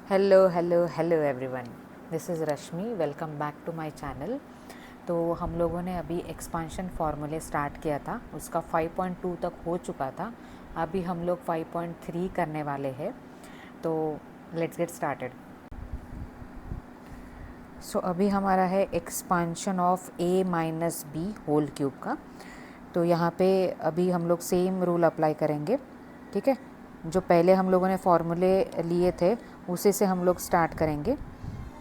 Hello everyone, this is Rashmi. Welcome back to my channel. तो हम लोगों ने अभी एक्सपांशन फार्मूले स्टार्ट किया था, उसका 5.2 तक हो चुका था। अभी हम लोग 5.3 करने वाले हैं, तो लेट्स गेट स्टार्टेड। सो अभी हमारा है expansion of a minus B whole cube का। तो यहाँ पे अभी हम लोग सेम रूल अप्लाई करेंगे, ठीक है। जो पहले हम लोगों ने फार्मूले लिए थे उसी से हम लोग स्टार्ट करेंगे।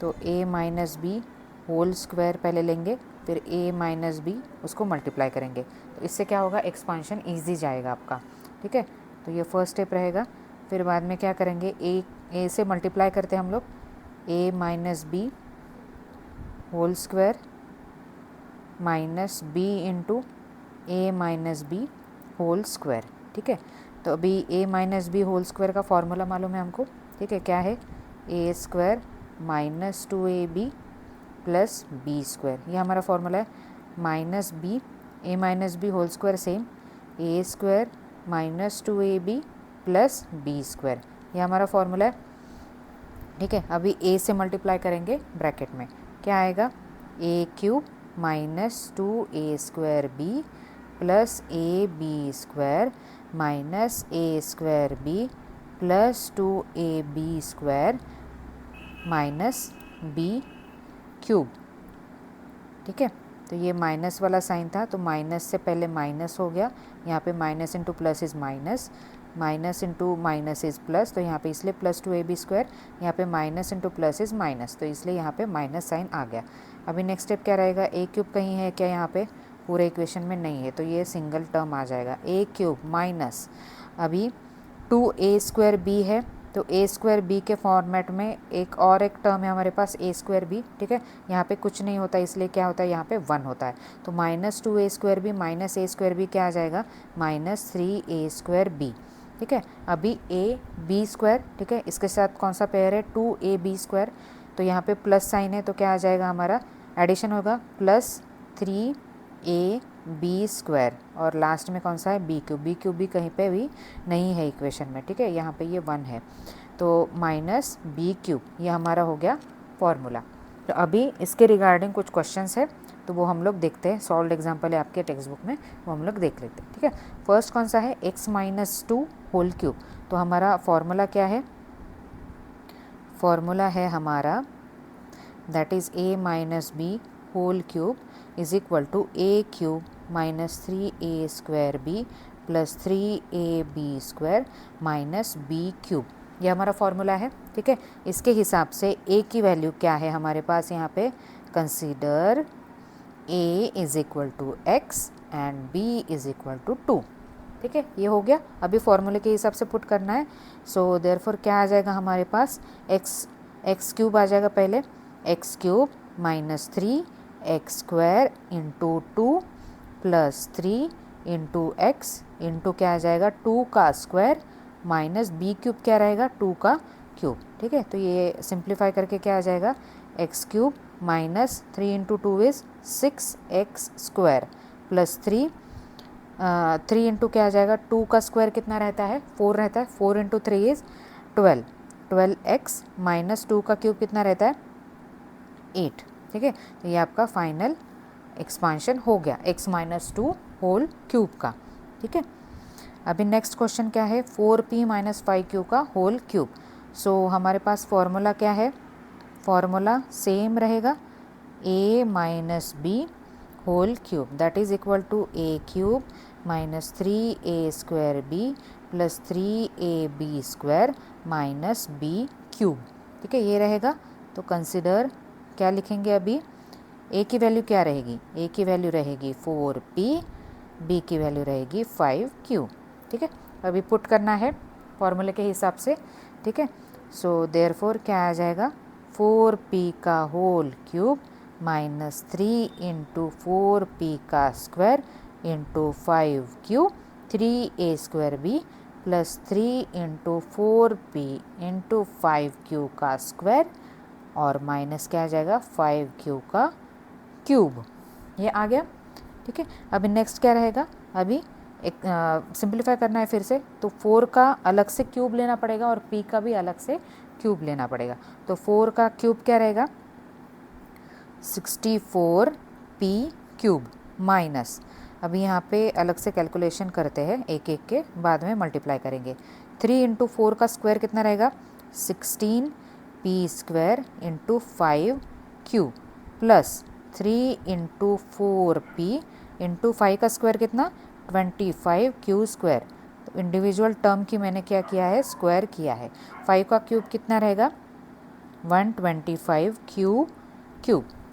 तो a minus B whole square पहले लेंगे, फिर a माइनस बी उसको मल्टीप्लाई करेंगे। तो इससे क्या होगा, एक्सपांशन ईजी जाएगा आपका, ठीक है। तो ये फर्स्ट स्टेप रहेगा। फिर बाद में क्या करेंगे, a से मल्टीप्लाई करते हैं हम लोग, a minus B whole square minus B into A minus B whole square, ठीक है। तो अभी a minus B whole square का फॉर्मूला मालूम है हमको, ठीक है। क्या है, A square minus 2ab plus B square, ये हमारा फॉर्मूला है। Minus B, A minus B whole square same, A square minus 2ab plus B square, ये हमारा फॉर्मूला है, ठीक है। अभी a से मल्टीप्लाई करेंगे ब्रैकेट में, क्या आएगा, A cube minus 2a square B plus A B square minus A square B plus 2ab square minus B cube, ठीक है। तो ये माइनस वाला साइन था, तो माइनस से पहले माइनस हो गया, यहाँ पे minus into plus is minus, minus into minus is plus, तो यहाँ पे इसलिए प्लस 2ab स्क्वायर, यहाँ पे minus into plus is minus, तो इसलिए यहाँ पे माइनस साइन आ गया। अभी नेक्स्ट स्टेप क्या रहेगा, ए क्यूब कहीं है क्या, यहाँ पे पूरे इक्वेशन में नहीं है, तो ये सिंगल टर्म आ जाएगा, ए क्यूब माइनस, अभी 2a स्क्वायर बी है, तो ए स्क्वायर बी के फॉर्मेट में एक टर्म है हमारे पास, ए स्क्वायर बी, ठीक है। यहाँ पे कुछ नहीं होता, इसलिए क्या होता है, यहाँ पे 1 होता है, तो minus 2a square B minus A square B क्या आ जाएगा, माइनस 3a स्क्वायर बी, ठीक है। अभी ए बी स्क्वायर, ठीक है, इसके साथ कौन सा पेयर है, 2ab स्क्वायर, तो यहाँ पे प्लस साइन है, तो क्या आ जाएगा, हमारा एडिशन होगा, प्लस 3a बी स्क्वायर, और लास्ट में कौन सा है, बी क्यूब भी कहीं पे भी नहीं है इक्वेशन में, ठीक है, यहाँ पे ये 1 है, तो माइनस बी क्यूब, ये हमारा हो गया फॉर्मूला। तो अभी इसके रिगार्डिंग कुछ क्वेश्चंस है, तो वो हम लोग देखते हैं, सॉल्व एग्जाम्पल है आपके टेक्स्ट बुक में, वो हम लोग देख लेते हैं, ठीक है। फर्स्ट कौन सा है, x माइनस 2 होल क्यूब, तो हमारा फॉर्मूला क्या है, फॉर्मूला है हमारा that is a minus B whole cube is equal to A cube minus 3a square B plus 3ab square minus B cube, ये हमारा फॉर्मूला है, ठीक है। इसके हिसाब से a की वैल्यू क्या है हमारे पास, यहाँ पे consider a is equal to X and b is equal to 2, ठीक है, ये हो गया। अभी फॉर्मूले के हिसाब से पुट करना है, सो देयरफॉर क्या आ जाएगा हमारे पास, एक्स क्यूब आ जाएगा पहले, x cube minus 3 x square into 2 plus 3 into x into क्या आ जाएगा, 2 का स्क्वायर माइनस बी क्यूब क्या रहेगा, 2 का क्यूब, ठीक है। तो ये सिंप्लीफाई करके क्या आ जाएगा, x cube minus 3 into 2 is 6x square plus 3 into क्या आ जाएगा, 2 का स्क्वायर कितना रहता है, 4 रहता है, 4 इंटू 3 इज़ 12x माइनस 2 का क्यूब कितना रहता है, 8, ठीक है। तो ये आपका फाइनल एक्सपांशन हो गया x माइनस 2 होल क्यूब का, ठीक है। अभी नेक्स्ट क्वेश्चन क्या है, 4p माइनस 5q का होल क्यूब। सो हमारे पास फॉर्मूला क्या है, फॉर्मूला सेम रहेगा, a minus B whole cube that is equal to A cube minus 3a square B plus 3ab square minus B cube, ठीक है, ये रहेगा। तो कंसिडर क्या लिखेंगे, अभी a की वैल्यू क्या रहेगी, a की वैल्यू रहेगी 4p, b की वैल्यू रहेगी 5q, ठीक है। अभी पुट करना है फॉर्मूले के हिसाब से, ठीक है। सो देयरफॉर क्या आ जाएगा, 4p का whole cube minus 3 into 4p का square into 5q 3a square b प्लस 3 इंटू 4p इंटू 5q का स्क्वायर और माइनस क्या आ जाएगा, 5q का क्यूब, ये आ गया, ठीक है। अभी नेक्स्ट क्या रहेगा, अभी एक सिंप्लीफाई करना है फिर से, तो 4 का अलग से क्यूब लेना पड़ेगा और p का भी अलग से क्यूब लेना पड़ेगा। तो 4 का क्यूब क्या रहेगा 64p क्यूब माइनस, अभी यहाँ पे अलग से कैलकुलेशन करते हैं, एक एक के बाद में मल्टीप्लाई करेंगे। 3 इंटू 4 का स्क्वायर कितना रहेगा 16p square into 5 cube plus 3 into 4p into 5 का स्क्वायर कितना 25 क्यू स्क्वायर। तो इंडिविजुअल टर्म की मैंने क्या किया है स्क्वायर किया है। 5 का क्यूब कितना रहेगा 125 क्यूब,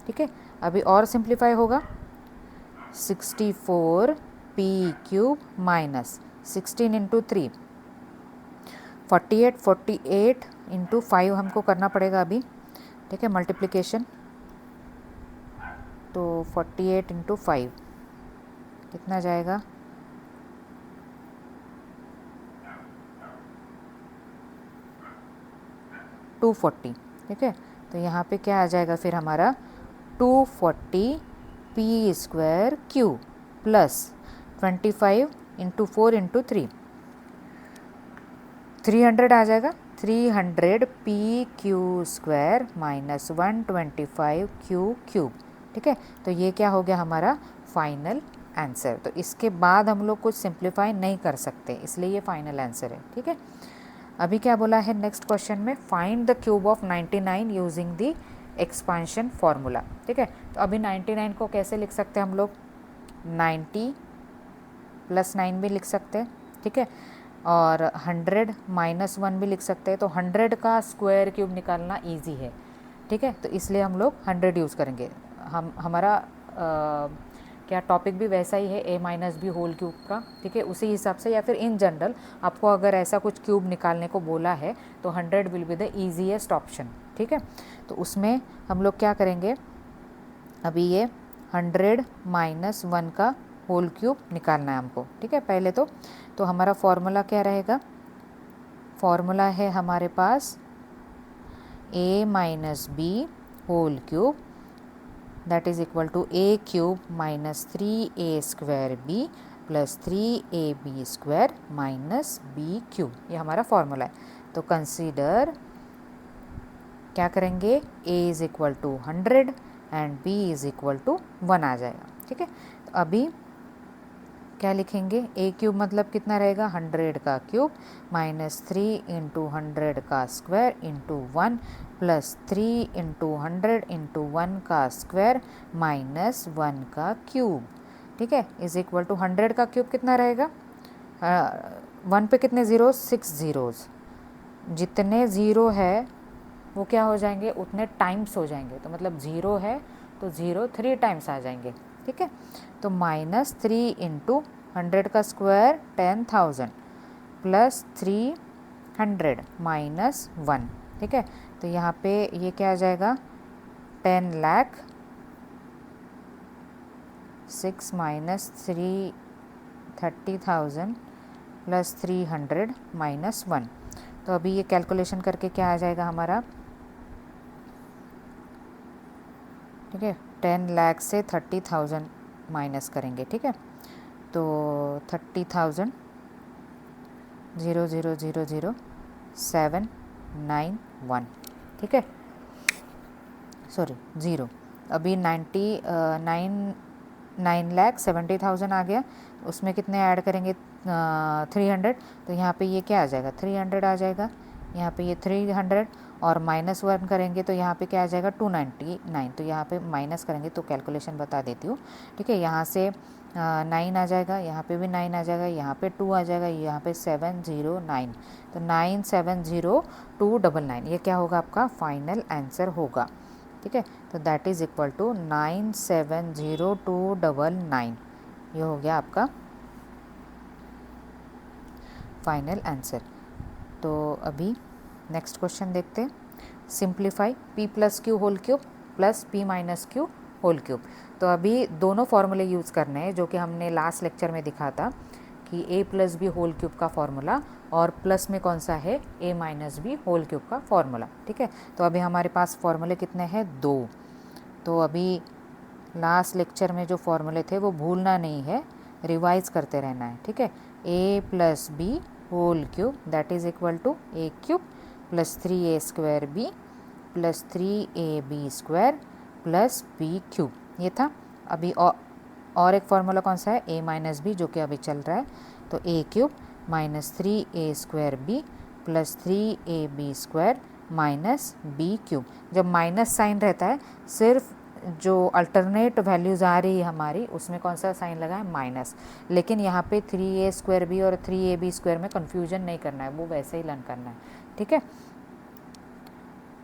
ठीक है। अभी और सिंप्लीफाई होगा 64p cube minus 16 into 3 48 into 5 हमको करना पड़ेगा अभी, ठीक है, मल्टीप्लिकेशन। तो 48 इंटू 5 कितना जाएगा 240, ठीक है। तो यहाँ पे क्या आ जाएगा फिर हमारा 240p square cube plus 25 into 4 into 3 300 आ जाएगा 300p Q square minus 125 cube, ठीक है। तो ये क्या हो गया हमारा फाइनल आंसर। तो इसके बाद हम लोग कुछ सिंप्लीफाई नहीं कर सकते, इसलिए ये फाइनल आंसर है, ठीक है। अभी क्या बोला है नेक्स्ट क्वेश्चन में, find the cube of 99 using the expansion formula, ठीक है। तो अभी 99 को कैसे लिख सकते हैं हम लोग 90 प्लस 9 भी लिख सकते हैं, ठीक है, और 100 माइनस 1 भी लिख सकते हैं। तो 100 का स्क्वायर क्यूब निकालना इजी है, ठीक है, तो इसलिए हम लोग 100 यूज़ करेंगे। हमारा क्या टॉपिक भी वैसा ही है a minus B whole cube का, ठीक है, उसी हिसाब से, या फिर इन जनरल आपको अगर ऐसा कुछ क्यूब निकालने को बोला है तो 100 will be the easiest option, ठीक है। तो उसमें हम लोग क्या करेंगे अभी ये 100 माइनस 1 का होल क्यूब निकालना है हमको, ठीक है। पहले तो हमारा फॉर्मूला क्या रहेगा, फॉर्मूला है हमारे पास a minus B whole cube that is equal to a cube minus 3a square b plus 3ab square minus b cube, ये हमारा फॉर्मूला है। तो कंसीडर क्या करेंगे a is equal to 100 and b is equal to 1 आ जाएगा, ठीक है। तो अभी क्या लिखेंगे a क्यूब मतलब कितना रहेगा 100 का क्यूब माइनस 3 इंटू 100 का square into 1 plus 3 into 100 into 1 का स्क्वायर माइनस 1 का क्यूब, ठीक है, इज इक्वल टू 100 का क्यूब कितना रहेगा 1 पे कितने ज़ीरो 6 ज़ीरोज़, जितने ज़ीरो है वो क्या हो जाएंगे उतने टाइम्स हो जाएंगे। तो मतलब ज़ीरो है तो ज़ीरो 3 टाइम्स आ जाएंगे, ठीक है। तो माइनस 3 इंटू 100 का स्क्वायर 10,000 प्लस 300 माइनस 1, ठीक है। तो यहाँ पे ये क्या आ जाएगा 10 लाख 6 माइनस 3 30,000 प्लस 300 माइनस 1। तो अभी ये कैलकुलेशन करके क्या आ जाएगा हमारा, ठीक है, 10 लाख से 30,000 माइनस करेंगे, ठीक है। तो 30,000 0,000,791, ठीक है, सॉरी ज़ीरो। अभी 9,70,000 आ गया, उसमें कितने ऐड करेंगे 300, तो यहाँ पे ये क्या आ जाएगा 300 आ जाएगा, यहाँ पे ये 300 और माइनस 1 करेंगे तो यहाँ पे क्या आ जाएगा 299। तो यहाँ पे माइनस करेंगे तो कैलकुलेशन बता देती हूँ, ठीक है। यहाँ से 9 आ जाएगा, यहाँ पे भी 9 आ जाएगा, यहाँ पे 2 आ जाएगा, यहाँ पे 709, तो 970,299 ये क्या होगा आपका फाइनल आंसर होगा, ठीक है। तो दैट इज़ इक्वल टू 970,299, ये हो गया आपका फाइनल आंसर। तो अभी नेक्स्ट क्वेश्चन देखते हैं, simplify p plus Q whole cube plus p minus Q whole cube. तो अभी दोनों फॉर्मूले यूज़ करने हैं जो कि हमने लास्ट लेक्चर में दिखा था कि a plus B whole cube का फॉर्मूला और प्लस में कौन सा है a minus B whole cube का फॉर्मूला, ठीक है। तो अभी हमारे पास फॉर्मूले कितने हैं 2। तो अभी लास्ट लेक्चर में जो फॉर्मूले थे वो भूलना नहीं है, रिवाइज करते रहना है, ठीक है। a plus B whole cube that is equal to a cube plus 3a² plus 3ab² plus B cube, ये था। अभी और एक फार्मूला कौन सा है, a माइनस बी, जो कि अभी चल रहा है। तो a³ minus 3a² plus 3ab² minus B cube. जब माइनस साइन रहता है, सिर्फ जो अल्टरनेट वैल्यूज़ आ रही है हमारी, उसमें कौन सा साइन लगा है, माइनस। लेकिन यहाँ पे 3a² और 3ab² में कन्फ्यूजन नहीं करना है, वो वैसे ही लर्न करना है, ठीक है।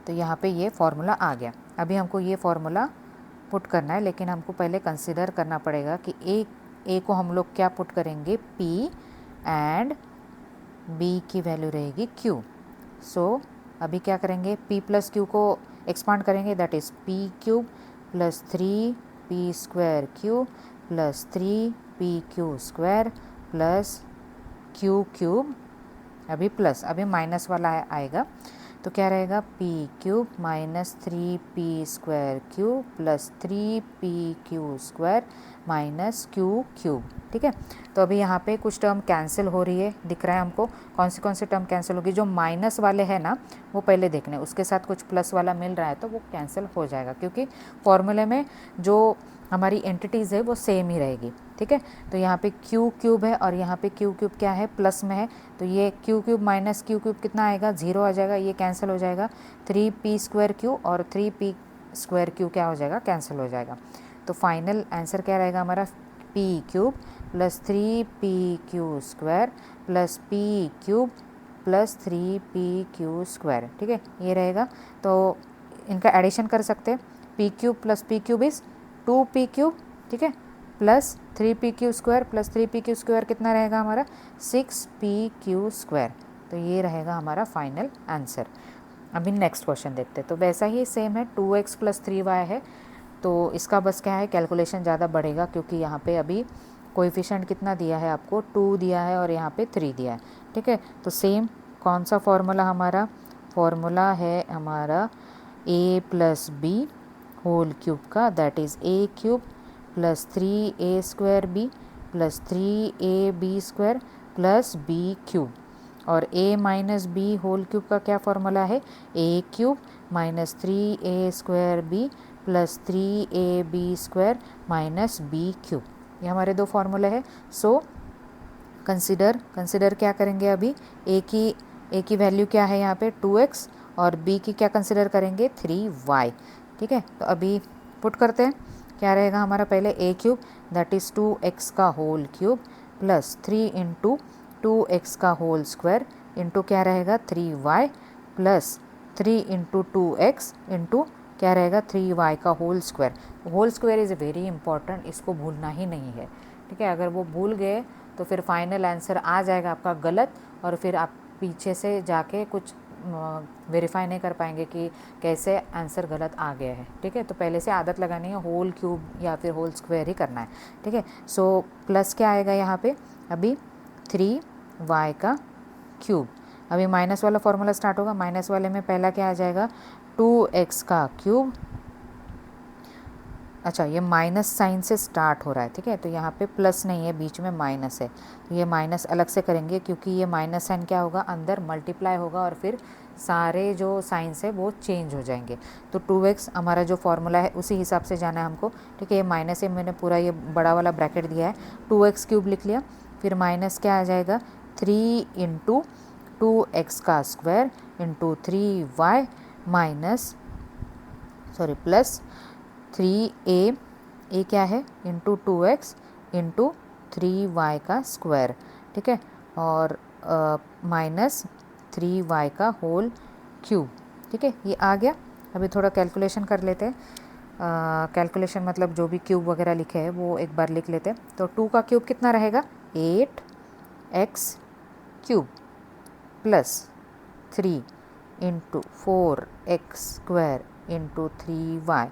तो यहाँ पे ये फार्मूला आ गया। अभी हमको ये फार्मूला पुट करना है, लेकिन हमको पहले कंसिडर करना पड़ेगा कि ए को हम लोग क्या पुट करेंगे, p एंड b की वैल्यू रहेगी q। सो अभी क्या करेंगे, p प्लस q को एक्सपांड करेंगे, that is p³ plus 3p² plus 3pq² plus q³ अभी प्लस, अभी माइनस वाला आएगा। तो क्या रहेगा, p³ minus 3p² plus 3pq² minus q³, ठीक है। तो अभी यहाँ पे कुछ टर्म कैंसिल हो रही है, दिख रहा है हमको। कौन सी टर्म कैंसिल होगी, जो माइनस वाले हैं ना, वो पहले देखने, उसके साथ कुछ प्लस वाला मिल रहा है तो वो कैंसिल हो जाएगा, क्योंकि फॉर्मूले में जो हमारी एंटिटीज़ है वो सेम ही रहेगी, ठीक है। तो यहाँ पे q³ है और यहाँ पे q³ क्या है, प्लस में है। तो ये q³ माइनस q³ कितना आएगा, 0 आ जाएगा, ये कैंसिल हो जाएगा। 3p² और 3p² क्या हो जाएगा, कैंसिल हो जाएगा। तो फाइनल आंसर क्या रहेगा हमारा, p³ plus 3pq² plus p³ plus 3pq², ठीक है, ये रहेगा। तो इनका एडिशन कर सकते हैं, p³ plus p³ is 2p³, ठीक है, प्लस 3pq² प्लस 3pq² कितना रहेगा हमारा, 6pq²। तो ये रहेगा हमारा फाइनल आंसर। अभी नेक्स्ट क्वेश्चन देखते हैं। तो वैसा ही सेम है, 2x प्लस 3y है। तो इसका बस क्या है, कैलकुलेशन ज़्यादा बढ़ेगा, क्योंकि यहाँ पे अभी कोएफिशिएंट कितना दिया है आपको, 2 दिया है और यहाँ पे 3 दिया है, ठीक है। तो सेम कौन सा फॉर्मूला हमारा, फॉर्मूला है हमारा a plus B whole cube का, that is a³ plus 3a² plus 3ab² plus b³ और a minus B whole cube का क्या फॉर्मूला है, a³ minus 3a² plus 3ab² minus b³। ये हमारे दो फार्मूले हैं। सो कंसिडर क्या करेंगे, अभी a की वैल्यू क्या है यहाँ पे 2x और b की क्या कंसिडर करेंगे 3y, ठीक है। तो अभी पुट करते हैं, क्या रहेगा हमारा, पहले a³ दैट इज़ 2x का whole cube plus 3 into 2x का होल स्क्वायर इंटू क्या रहेगा 3y plus 3 into 2x into क्या रहेगा 3y का whole square. Whole square is very important, इसको भूलना ही नहीं है, ठीक है। अगर वो भूल गए तो फिर फाइनल आंसर आ जाएगा आपका गलत, और फिर आप पीछे से जाके कुछ वेरीफाई नहीं कर पाएंगे कि कैसे आंसर गलत आ गया है, ठीक है। तो पहले से आदत लगानी है, होल क्यूब या फिर होल स्क्वायर ही करना है, ठीक है। सो प्लस क्या आएगा यहाँ पे, अभी 3y का क्यूब। अभी माइनस वाला फॉर्मूला स्टार्ट होगा, माइनस वाले में पहला क्या आ जाएगा 2x का क्यूब। अच्छा, ये माइनस साइन से स्टार्ट हो रहा है, ठीक है। तो यहाँ पे प्लस नहीं है, बीच में माइनस है, तो ये माइनस अलग से करेंगे, क्योंकि ये माइनस साइन क्या होगा, अंदर मल्टीप्लाई होगा और फिर सारे जो साइंस है वो चेंज हो जाएंगे। तो 2x हमारा जो फॉर्मूला है उसी हिसाब से जाना है हमको, ठीक है। ये माइनस है, मैंने पूरा ये बड़ा वाला ब्रैकेट दिया है, 2x क्यूब लिख लिया, फिर माइनस क्या आ जाएगा 3 इंटू 2x का square into 3y minus plus 3a क्या है इंटू 2x इंटू 3y का स्क्वायर, ठीक है, और माइनस 3y का होल क्यूब, ठीक है, ये आ गया। अभी थोड़ा कैलकुलेशन कर लेते हैं, कैलकुलेशन मतलब जो भी क्यूब वगैरह लिखे हैं वो एक बार लिख लेते हैं। तो 2 का क्यूब कितना रहेगा 8x³ plus 3 into 4x² into 3y।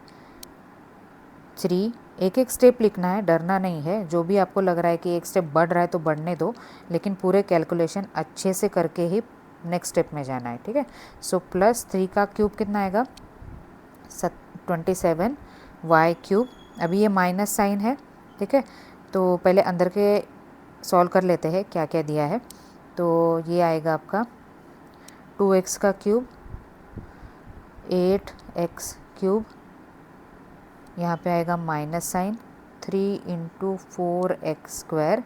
3 एक एक स्टेप लिखना है, डरना नहीं है। जो भी आपको लग रहा है कि एक स्टेप बढ़ रहा है तो बढ़ने दो, लेकिन पूरे कैलकुलेशन अच्छे से करके ही नेक्स्ट स्टेप में जाना है, ठीक है। सो प्लस 3 का क्यूब कितना आएगा 27y³। अभी ये माइनस साइन है, ठीक है, तो पहले अंदर के सॉल्व कर लेते हैं क्या क्या दिया है। तो ये आएगा आपका 2x का क्यूब, 8x क्यूब, यहाँ पे आएगा minus sign, 3 into 4x square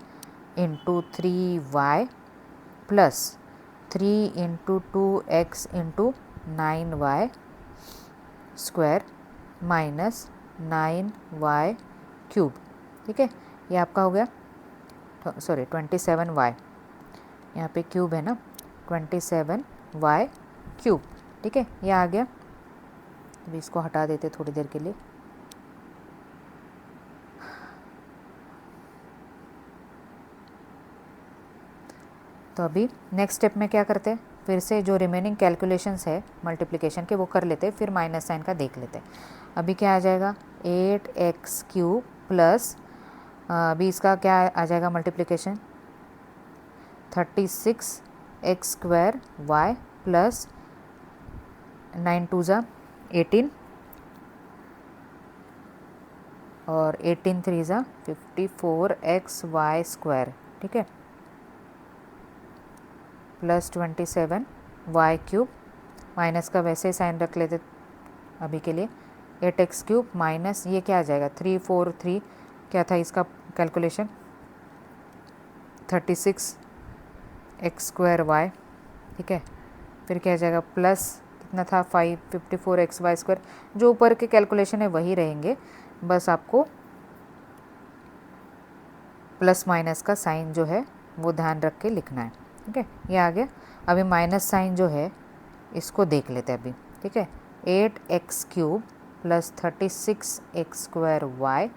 into 3y plus 3 into 2x into 9y square minus 9y cube. ठीक है, ये आपका हो गया, सॉरी 27y, यहाँ पे क्यूब है ना, 27y क्यूब। ठीक है, ये आ गया। अभी इसको हटा देते थोड़ी देर के लिए। तो अभी नेक्स्ट स्टेप में क्या करते हैं, फिर से जो रिमेनिंग कैलकुलेशंस है मल्टीप्लिकेशन के वो कर लेते हैं, फिर माइनस साइन का देख लेते हैं। अभी क्या आ जाएगा, 8x क्यूब प्लस अभी इसका क्या आ जाएगा multiplication, 36x square y plus 9 2 ज़ा 18 और 18 3 ज़ा 54xy स्क्वायर। ठीक है, प्लस 27y क्यूब, माइनस का वैसे ही साइन रख लेते अभी के लिए, 8x क्यूब माइनस ये क्या आ जाएगा, 343 क्या था इसका कैलकुलेशन, 36x स्क्वायर y। ठीक है, फिर क्या आ जाएगा, प्लस कितना था 54xy स्क्वायर। जो ऊपर के कैलकुलेशन है वही रहेंगे, बस आपको प्लस माइनस का साइन जो है वो ध्यान रख के लिखना है। ठीक है, ये आ गया। अभी माइनस साइन जो है इसको देख लेते हैं अभी। ठीक है, 8x cube plus 36x square y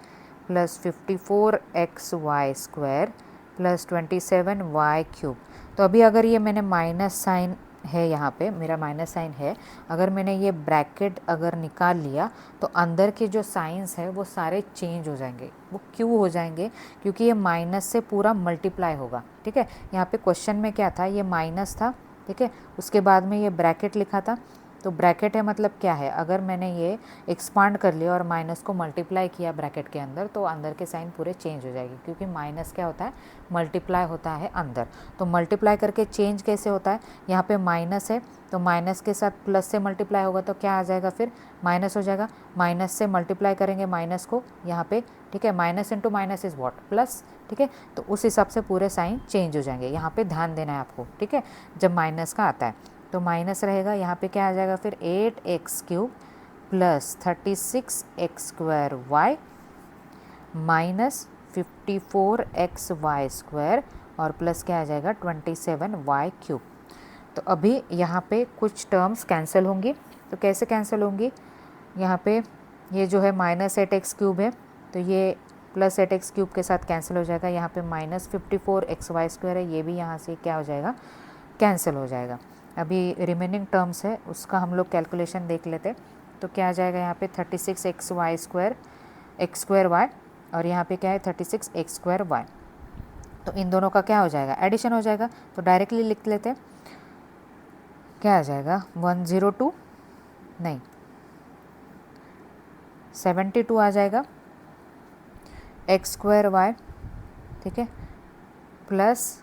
plus 54xy square plus 27y cube. तो अभी अगर ये मैंने माइनस साइन है, यहाँ पे मेरा माइनस साइन है, अगर मैंने ये ब्रैकेट अगर निकाल लिया तो अंदर के जो साइंस है वो सारे चेंज हो जाएंगे। वो क्यों हो जाएंगे, क्योंकि ये माइनस से पूरा मल्टीप्लाई होगा। ठीक है, यहाँ पे क्वेश्चन में क्या था, ये माइनस था। ठीक है, उसके बाद में ये ब्रैकेट लिखा था, तो ब्रैकेट है मतलब क्या है, अगर मैंने ये एक्सपांड कर लिया और माइनस को मल्टीप्लाई किया ब्रैकेट के अंदर तो अंदर के साइन पूरे चेंज हो जाएगी, क्योंकि माइनस क्या होता है, मल्टीप्लाई होता है अंदर। तो मल्टीप्लाई करके चेंज कैसे होता है, यहाँ पे माइनस है तो माइनस के साथ प्लस से मल्टीप्लाई होगा तो क्या आ जाएगा, फिर माइनस हो जाएगा। माइनस से मल्टीप्लाई करेंगे माइनस को यहाँ पे। ठीक है, minus into minus is what, plus. ठीक है, तो उस हिसाब से पूरे साइन चेंज हो जाएंगे, यहाँ पे ध्यान देना है आपको। ठीक है, जब माइनस का आता है तो माइनस रहेगा, यहाँ पे क्या आ जाएगा फिर 8x cube plus 36x square y minus 54xy square और प्लस क्या आ जाएगा 27y क्यूब। तो अभी यहाँ पे कुछ टर्म्स कैंसिल होंगी, तो कैसे कैंसिल होंगी, यहाँ पे ये जो है माइनस 8x क्यूब है तो ये प्लस 8x क्यूब के साथ कैंसिल हो जाएगा। यहाँ पे माइनस 54xy स्क्वायर है, ये भी यहाँ से क्या हो जाएगा, कैंसिल हो जाएगा। अभी रिमेनिंग टर्म्स है उसका हम लोग कैलकुलेशन देख लेते। तो क्या आ जाएगा यहाँ पे 36xy square x square y और यहाँ पे क्या है 36x स्क्वायर y। तो इन दोनों का क्या हो जाएगा, एडिशन हो जाएगा। तो डायरेक्टली लिख लेते हैं, क्या आ जाएगा 102 नहीं 72 आ जाएगा x स्क्वायर y। ठीक है, प्लस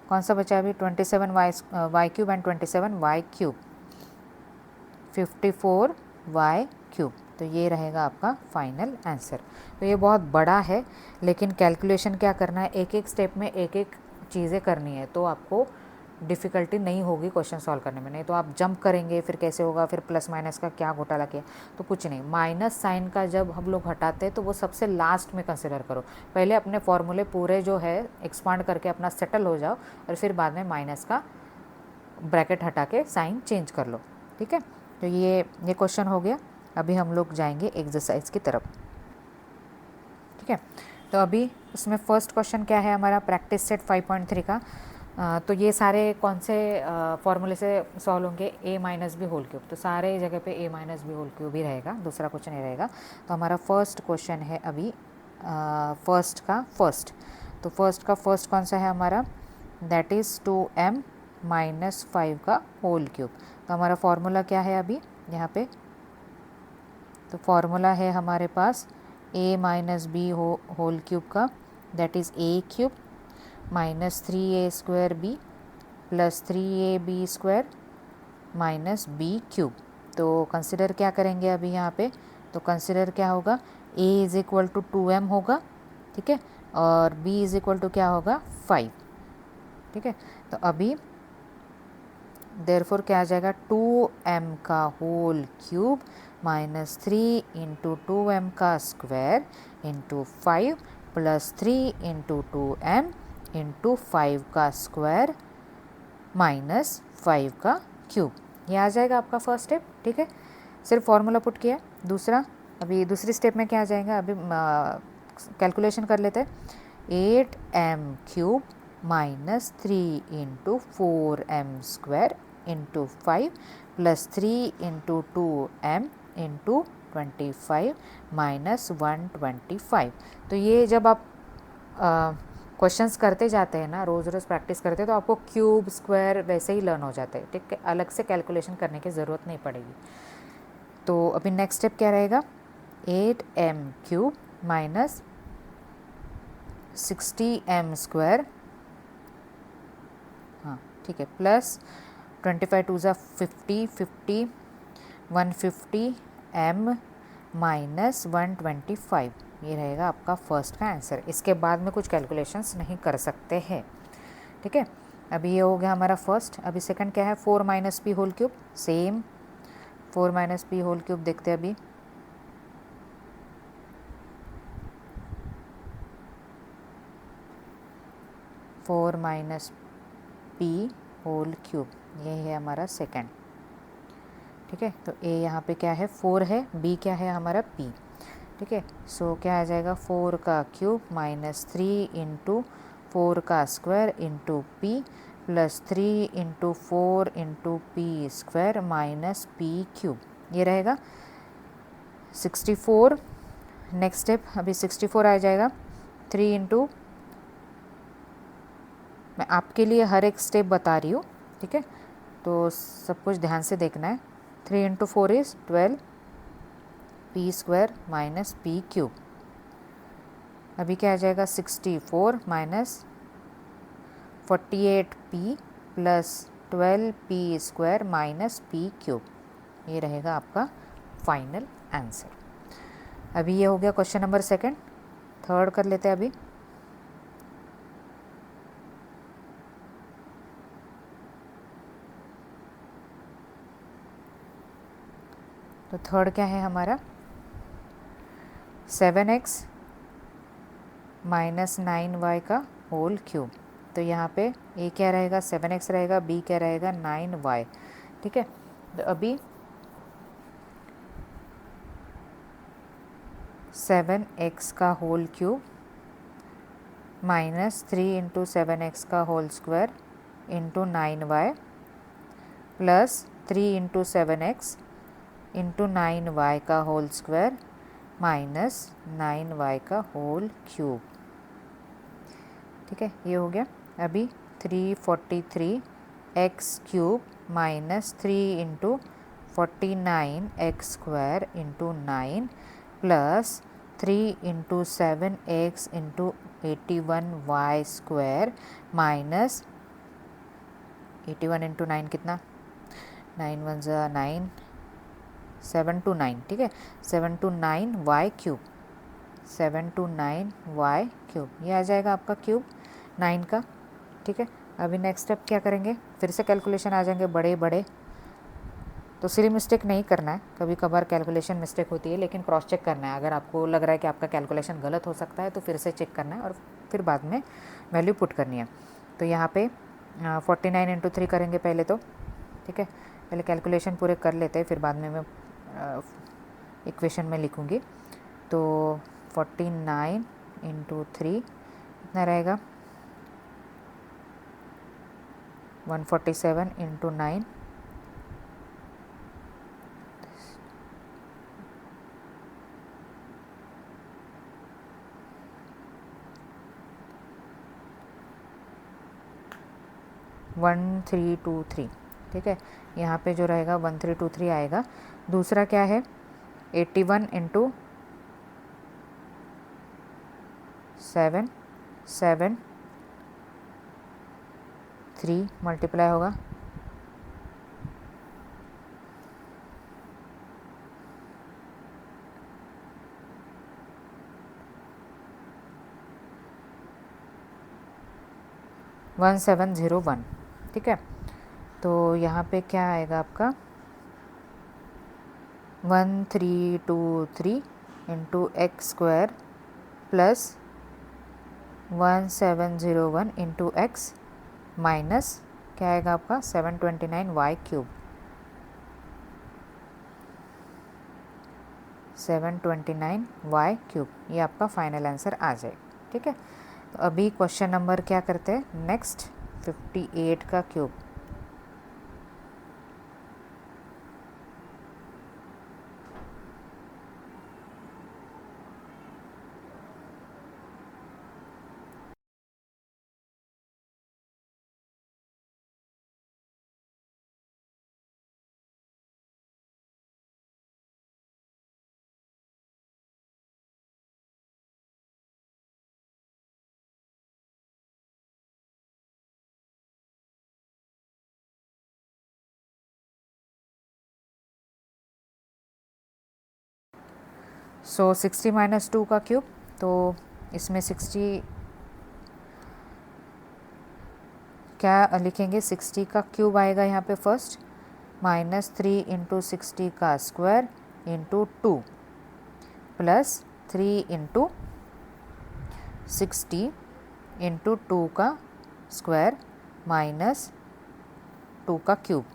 कौन सा बचा अभी 27y cube and 27y cube 54y cube. तो ये रहेगा आपका फाइनल आंसर। तो ये बहुत बड़ा है, लेकिन कैलकुलेशन क्या करना है, एक एक स्टेप में एक एक चीज़ें करनी है, तो आपको डिफ़िकल्टी नहीं होगी क्वेश्चन सॉल्व करने में। नहीं तो आप जंप करेंगे, फिर कैसे होगा, फिर प्लस माइनस का क्या घोटाला किया, तो कुछ नहीं। माइनस साइन का जब हम लोग हटाते हैं तो वो सबसे लास्ट में कंसिडर करो। पहले अपने फॉर्मूले पूरे जो है एक्सपांड करके अपना सेटल हो जाओ और फिर बाद में माइनस का ब्रैकेट हटा के साइन चेंज कर लो। ठीक है, तो ये क्वेश्चन हो गया। अभी हम लोग जाएंगे एक्सरसाइज की तरफ। ठीक है, तो अभी उसमें फर्स्ट क्वेश्चन क्या है हमारा, प्रैक्टिस सेट 5.3 का। तो ये सारे कौन से फॉर्मूले से सॉल्व होंगे, a minus B whole cube. तो सारे जगह पे a minus B whole cube ही रहेगा, दूसरा क्वेश्चन नहीं रहेगा। तो हमारा फर्स्ट क्वेश्चन है अभी फर्स्ट का फर्स्ट। तो फर्स्ट का फर्स्ट कौन सा है हमारा, दैट इज़ 2m माइनस 5 का होल क्यूब। तो हमारा फॉर्मूला क्या है अभी यहाँ पे, तो फॉर्मूला है हमारे पास a minus B whole cube का, that is a cube minus 3a square b plus 3ab² minus B cube. तो कंसिडर क्या करेंगे अभी यहाँ पे, तो कंसिडर क्या होगा, a is equal to 2m होगा, ठीक है, और b इज़ इक्वल टू क्या होगा 5, ठीक है। तो अभी देयरफॉर क्या आ जाएगा 2m का whole cube minus 3 into 2m का square into 5 plus 3 into 2m into 5 का स्क्वायर माइनस 5 का क्यूब। ये आ जाएगा आपका फर्स्ट स्टेप, ठीक है, सिर्फ फॉर्मूला पुट किया। दूसरा, अभी दूसरी स्टेप में क्या आ जाएगा, अभी कैलकुलेशन कर लेते हैं। 8m³ minus 3 into 4m² into 5 plus 3 into 2m into 25 minus 125। तो ये जब आप क्वेश्चंस करते जाते हैं ना, रोज़ रोज़ प्रैक्टिस करते हैं, तो आपको क्यूब स्क्वायर वैसे ही लर्न हो जाते हैं, ठीक है, अलग से कैलकुलेशन करने की ज़रूरत नहीं पड़ेगी। तो अभी नेक्स्ट स्टेप क्या रहेगा, 8m³ माइनस 60m², हाँ ठीक है, प्लस 25 2 ज़ा 50 50 150m माइनस 125। ये रहेगा आपका फर्स्ट का आंसर। इसके बाद में कुछ कैलकुलेशंस नहीं कर सकते हैं, ठीक है। अभी ये हो गया हमारा फर्स्ट। अभी सेकंड क्या है, 4 minus P whole cube. Same 4 minus P whole cube देखते हैं अभी। Four minus P whole cube, ये है हमारा सेकंड, ठीक है। तो ए यहाँ पे क्या है 4 है, बी क्या है हमारा पी, ठीक है। सो क्या आ जाएगा 4 का क्यूब माइनस 3 इंटू 4 का square into P plus 3 into 4 into P square minus P cube. ये रहेगा 64। नेक्स्ट स्टेप, अभी 64 आ जाएगा 3 इंटू, मैं आपके लिए हर एक स्टेप बता रही हूँ, ठीक है, तो सब कुछ ध्यान से देखना है। 3 into 4 is 12 P square minus P cube. अभी क्या आ जाएगा 64 minus 48 P plus 12 P square minus P cube. ये रहेगा आपका फाइनल आंसर। अभी ये हो गया क्वेश्चन नंबर सेकंड। थर्ड कर लेते हैं अभी। तो थर्ड क्या है हमारा, 7x माइनस 9y का होल क्यूब। तो यहाँ पे ए क्या रहेगा 7x रहेगा, बी क्या रहेगा 9y, ठीक है। तो अभी 7x का whole cube minus 3 into 7x का whole square into 9y plus 3 into 7x into 9y का होल स्क्वायर माइनस 9y का होल क्यूब, ठीक है। ये हो गया। अभी 343x³ minus 3 into 49x² into 9 plus 3 into 7x into 81y² minus 81 into 9 कितना, 9 1 ज़ा 9, 7 to 9, ठीक है, 7 to 9y cube, 7 to 9y cube. ये आ जाएगा आपका क्यूब 9 का, ठीक है। अभी नेक्स्ट स्टेप क्या करेंगे, फिर से कैलकुलेशन आ जाएंगे बड़े बड़े। तो सिली मिस्टेक नहीं करना है, कभी कभार कैलकुलेशन मिस्टेक होती है, लेकिन क्रॉस चेक करना है। अगर आपको लग रहा है कि आपका कैलकुलेशन गलत हो सकता है तो फिर से चेक करना है और फिर बाद में वैल्यू पुट करनी है। तो यहाँ पे 49 इंटू 3 करेंगे पहले तो, ठीक है, पहले कैलकुलेशन पूरे कर लेते हैं, फिर बाद में मैं इक्वेशन में लिखूँगी। तो 49 इंटू 3 कितना रहेगा, 147 इंटू 9, वन 1323, ठीक है। यहाँ पे जो रहेगा 1323 आएगा। दूसरा क्या है 81 इंटू 7 7 3 मल्टीप्लाई होगा 1701, ठीक है। तो यहाँ पे क्या आएगा आपका 1323 into x square plus 1701 into x minus क्या आएगा आपका 729 क्यूब 729 क्यूब, ये आपका फाइनल आंसर आ जाए, ठीक है। तो अभी क्वेश्चन नंबर क्या करते हैं नेक्स्ट 58 का क्यूब। सो 60 माइनस 2 का क्यूब, तो इसमें 60 क्या लिखेंगे 60 का क्यूब आएगा यहाँ पे फर्स्ट -3 इंटू 60 का square into 2 plus 3 into 60 into 2 का स्क्वायर माइनस 2 का क्यूब।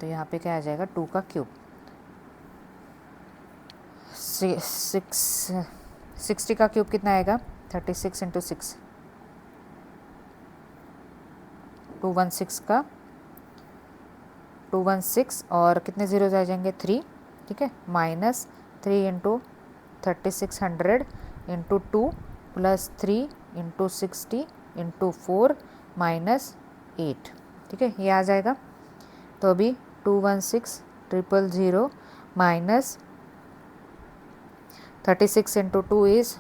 तो यहाँ पे क्या आ जाएगा 2 का क्यूब 60 का क्यूब कितना आएगा 36 इंटू 6 216 का 216 और कितने ज़ीरोज आ जाएंगे 3, ठीक है, minus 3 into 3600 into 2 plus 3 into 60 into 4 minus 8, ठीक है, ये आ जाएगा। तो अभी 216,000 माइनस 36 इंटू 2 इज़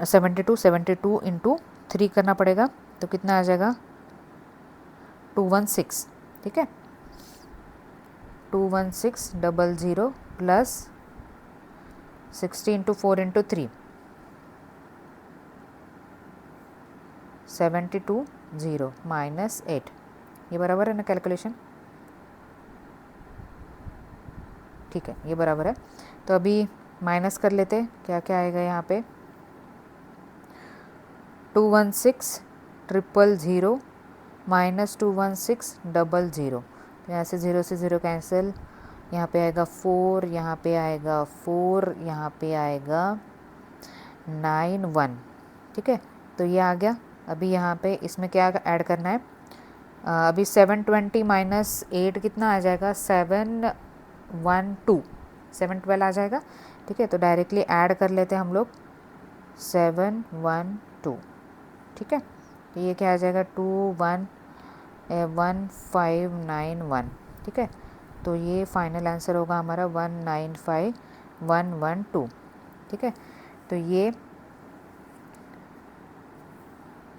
72 इंटू 3 करना पड़ेगा, तो कितना आ जाएगा 216, ठीक है, 216,000 प्लस 60 इंटू 4 इंटू 3 720 माइनस 8, ये बराबर है ना कैलकुलेशन, ठीक है, ये बराबर है। तो अभी माइनस कर लेते हैं, क्या क्या आएगा यहाँ पे 216,000 माइनस 216,000, तो यहाँ से 0 से 0 कैंसिल, यहाँ पे आएगा 4, यहाँ पे आएगा 4, यहाँ पे आएगा 91, ठीक है, तो ये आ गया। अभी यहाँ पे इसमें क्या ऐड करना है, अभी 720 माइनस 8 कितना आ जाएगा 712 आ जाएगा, ठीक है, तो डायरेक्टली ऐड कर लेते हैं हम लोग 712, ठीक है, तो ये क्या आ जाएगा 21591, ठीक है, तो ये फाइनल आंसर होगा हमारा 195112, ठीक है, तो ये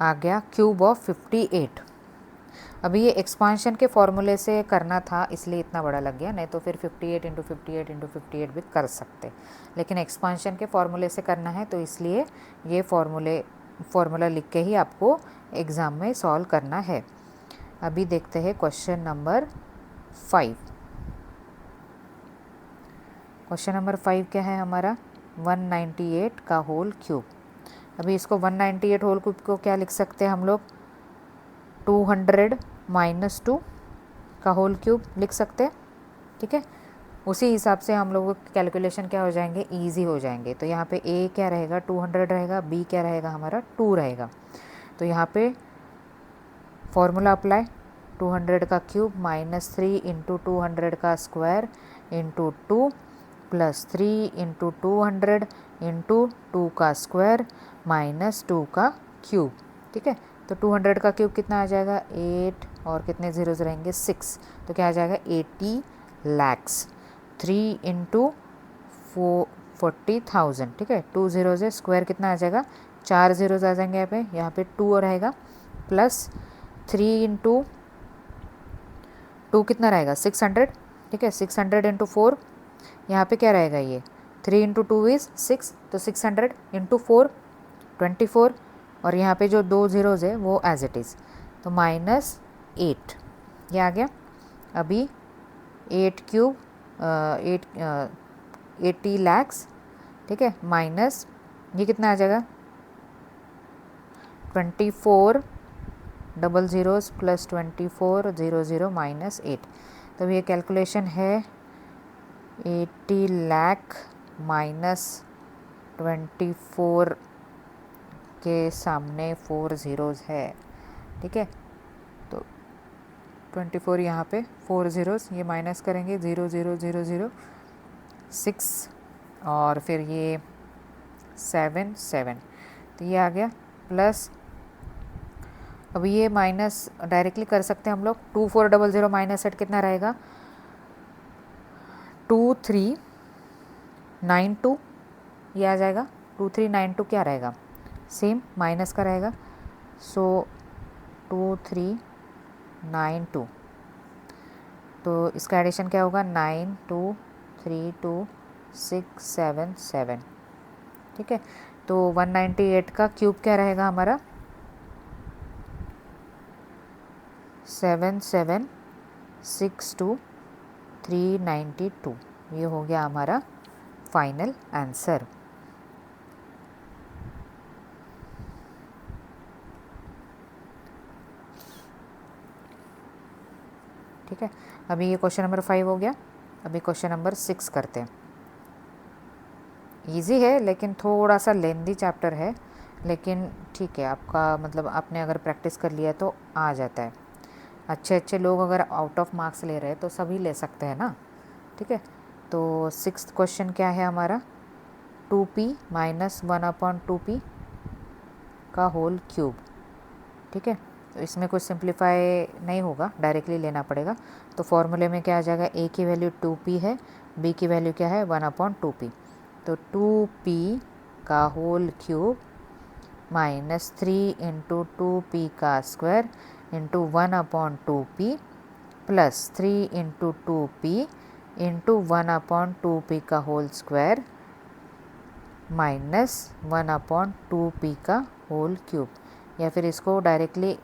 आ गया क्यूब ऑफ 58। अभी ये एक्सपांशन के फॉर्मूले से करना था इसलिए इतना बड़ा लग गया, नहीं तो फिर 58 इंटू 58 इंटू 58 भी कर सकते, लेकिन एक्सपांशन के फॉर्मूले से करना है तो इसलिए ये फॉर्मूला लिख के ही आपको एग्ज़ाम में सॉल्व करना है। अभी देखते हैं क्वेश्चन नंबर 5। क्वेश्चन नंबर 5 क्या है हमारा 198 का होल क्यूब। अभी इसको 198 होल क्यूब को क्या लिख सकते हैं हम लोग 200 माइनस 2 का होल क्यूब लिख सकते हैं, ठीक है, उसी हिसाब से हम लोगों के कैलकुलेशन क्या हो जाएंगे ईजी हो जाएंगे। तो यहाँ पे ए क्या रहेगा 200 रहेगा, बी क्या रहेगा हमारा 2 रहेगा, तो यहाँ पे फॉर्मूला अप्लाई 200 का क्यूब माइनस 3 इंटू 200 का square into 2 plus 3 into 200 into 2 का स्क्वायर माइनस 2 का क्यूब, ठीक है, तो 200 का क्यूब कितना आ जाएगा 8 और कितने ज़ीरोज़ रहेंगे 6, तो क्या आ जाएगा 80 lakhs 3 इंटू 40,000, ठीक है, 2 ज़ीरो से स्क्वायर कितना आ जाएगा 4 ज़ीरोज़ आ जाएंगे यहाँ पे 2 रहेगा प्लस 3 इंटू 2 कितना रहेगा 600, ठीक है। 600 इंटू 4, यहाँ पे क्या रहेगा ये 3 इंटू 2 इज़ 6, तो 600 इंटू 4 24, और यहाँ पे जो 2 ज़ीरोज़ है वो एज इट इज़, तो -8 ये आ गया। अभी 8 क्यूब 80 लैक्स, ठीक है, माइनस ये कितना आ जाएगा 24 डबल ज़ीरोज़ प्लस 24 00 माइनस 8, तो ये कैलकुलेशन है 80 लाख माइनस 24 के सामने 4 ज़ीरोज़ है, ठीक है। तो 24 यहाँ पे 4 ज़ीरोज़, ये माइनस करेंगे 0 0 0 0 6, और फिर ये 7 7, तो ये आ गया प्लस। अब ये माइनस डायरेक्टली कर सकते हैं हम लोग, 2400 माइनस 8 कितना रहेगा 2392, ये आ जाएगा 2392, क्या रहेगा सेम माइनस का रहेगा, सो 2392, तो इसका एडिशन क्या होगा 9232677, ठीक है। तो 198 का क्यूब क्या रहेगा हमारा 7762392, ये हो गया हमारा फाइनल आंसर। ठीक है, अभी ये क्वेश्चन नंबर 5 हो गया। अभी क्वेश्चन नंबर 6 करते हैं। इजी है लेकिन थोड़ा सा लेंदी चैप्टर है, लेकिन ठीक है, आपका मतलब आपने अगर प्रैक्टिस कर लिया तो आ जाता है। अच्छे लोग अगर आउट ऑफ मार्क्स ले रहे हैं तो सभी ले सकते हैं ना, ठीक है। तो 6th क्वेश्चन क्या है हमारा 2p माइनस 1/2p का होल क्यूब, ठीक है। तो इसमें कुछ सिंप्लीफाई नहीं होगा, डायरेक्टली लेना पड़ेगा। तो फॉर्मूले में क्या आ जाएगा, a की वैल्यू 2p है, b की वैल्यू क्या है 1/2p, तो 2p का whole cube minus 3 into 2p का square into 1/2p plus 3 into 2p into 1/2p का होल स्क्वायर माइनस 1/2p का होल क्यूब, या फिर इसको डायरेक्टली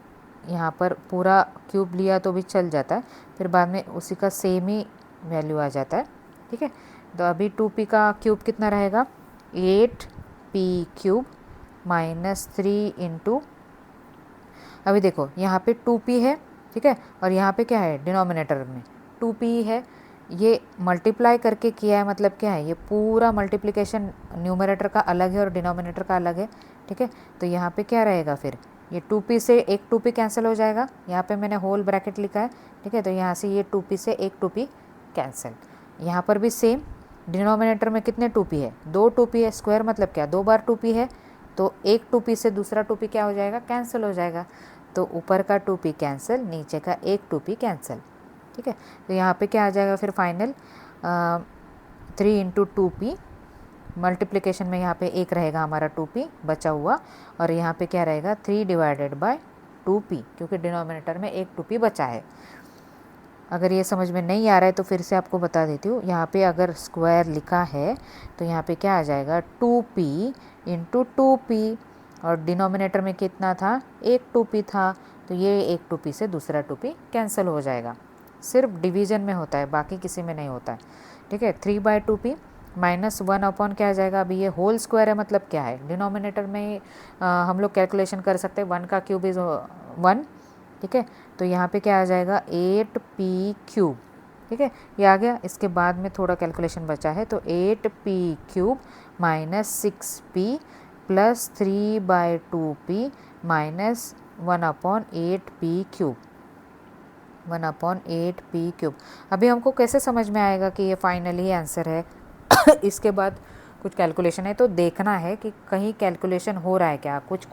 यहाँ पर पूरा क्यूब लिया तो भी चल जाता है, फिर बाद में उसी का सेम ही वैल्यू आ जाता है, ठीक है। तो अभी 2p का क्यूब कितना रहेगा 8p क्यूब माइनस 3 इंटू, अभी देखो यहाँ पे 2p है, ठीक है, और यहाँ पे क्या है डिनोमिनेटर में 2p है, ये मल्टीप्लाई करके किया है, मतलब क्या है ये पूरा मल्टीप्लिकेशन न्यूमरेटर का अलग है और डिनोमिनेटर का अलग है, ठीक है। तो यहाँ पे क्या रहेगा फिर ये 2p से एक 2p कैंसिल हो जाएगा, यहाँ पे मैंने होल ब्रैकेट लिखा है, ठीक है। तो यहाँ से ये 2p से एक 2p कैंसिल, यहाँ पर भी सेम डिनोमिनेटर में कितने 2p है 2 2p है, स्क्वायर मतलब क्या 2 बार 2p है, तो एक 2p से दूसरा 2p क्या हो जाएगा कैंसिल हो जाएगा, तो ऊपर का 2p कैंसिल, नीचे का एक 2p कैंसिल, ठीक है। तो यहाँ पे क्या आ जाएगा फिर फाइनल 3 इंटू 2p, मल्टीप्लिकेशन में यहाँ पे एक रहेगा हमारा 2p बचा हुआ, और यहाँ पे क्या रहेगा 3 डिवाइडेड बाय 2p, क्योंकि डिनोमिनेटर में एक 2p बचा है। अगर ये समझ में नहीं आ रहा है तो फिर से आपको बता देती हूँ, यहाँ पे अगर स्क्वायर लिखा है तो यहाँ पे क्या आ जाएगा 2p इंटू 2p, और डिनोमिनेटर में कितना था एक 2p था, तो ये एक 2p से दूसरा 2p कैंसिल हो जाएगा। सिर्फ डिवीजन में होता है, बाकी किसी में नहीं होता है, ठीक है। 3/2p माइनस 1 क्या आ जाएगा, अभी ये होल स्क्वायर है मतलब क्या है डिनोमिनेटर में हम लोग कैलकुलेशन कर सकते हैं, 1 का क्यूब इज़ 1, ठीक है। तो यहाँ पे क्या आ जाएगा 8p क्यूब, ठीक है, ये आ गया। इसके बाद में थोड़ा कैलकुलेशन बचा है, तो 8p cube minus 6p plus 3/2p minus 1/8p cube, 1/8p cube. अभी हमको कैसे समझ में आएगा कि ये फाइनली आंसर है इसके बाद कुछ कैलकुलेशन है तो देखना है कि कहीं कैलकुलेशन हो रहा है क्या, कुछ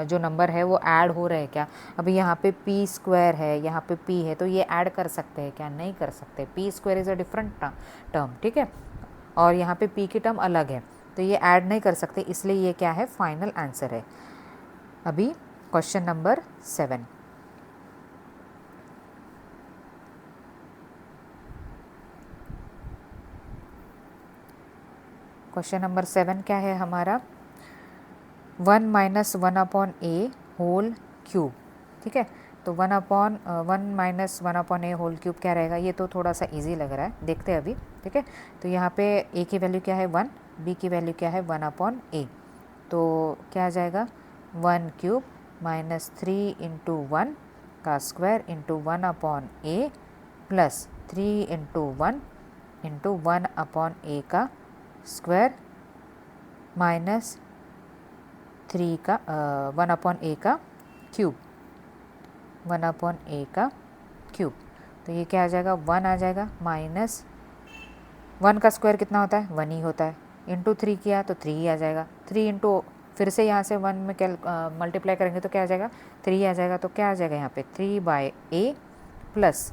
जो नंबर है वो ऐड हो रहे हैं क्या। अभी यहाँ पे p स्क्वायर है, यहाँ पे p है, तो ये ऐड कर सकते हैं क्या, नहीं कर सकते, p square is a different term, ठीक है, और यहाँ पे p की टर्म अलग है, तो ये ऐड नहीं कर सकते, इसलिए ये क्या है, फाइनल आंसर है। अभी क्वेश्चन नंबर 7। क्वेश्चन नंबर 7 क्या है हमारा, 1 माइनस 1/a होल क्यूब। ठीक है, तो 1 माइनस 1/a होल क्यूब क्या रहेगा, ये तो थोड़ा सा इजी लग रहा है, देखते हैं अभी। ठीक है, तो यहाँ पे a की वैल्यू क्या है 1, b की वैल्यू क्या है 1/a, तो क्या आ जाएगा 1 क्यूब माइनस 3 इंटू 1 का square into 1/a plus 3 into 1 into 1/a का स्क्वायर माइनस 3 का 1/a का क्यूब, 1/a का क्यूब। तो ये क्या आ जाएगा 1 आ जाएगा, माइनस 1 का स्क्वायर कितना होता है 1 ही होता है, इंटू 3 किया तो 3 ही आ जाएगा, 3 इंटू फिर से यहाँ से 1 में मल्टीप्लाई करेंगे तो क्या आ जाएगा 3 आ जाएगा। तो क्या आ जाएगा यहाँ पे 3/a प्लस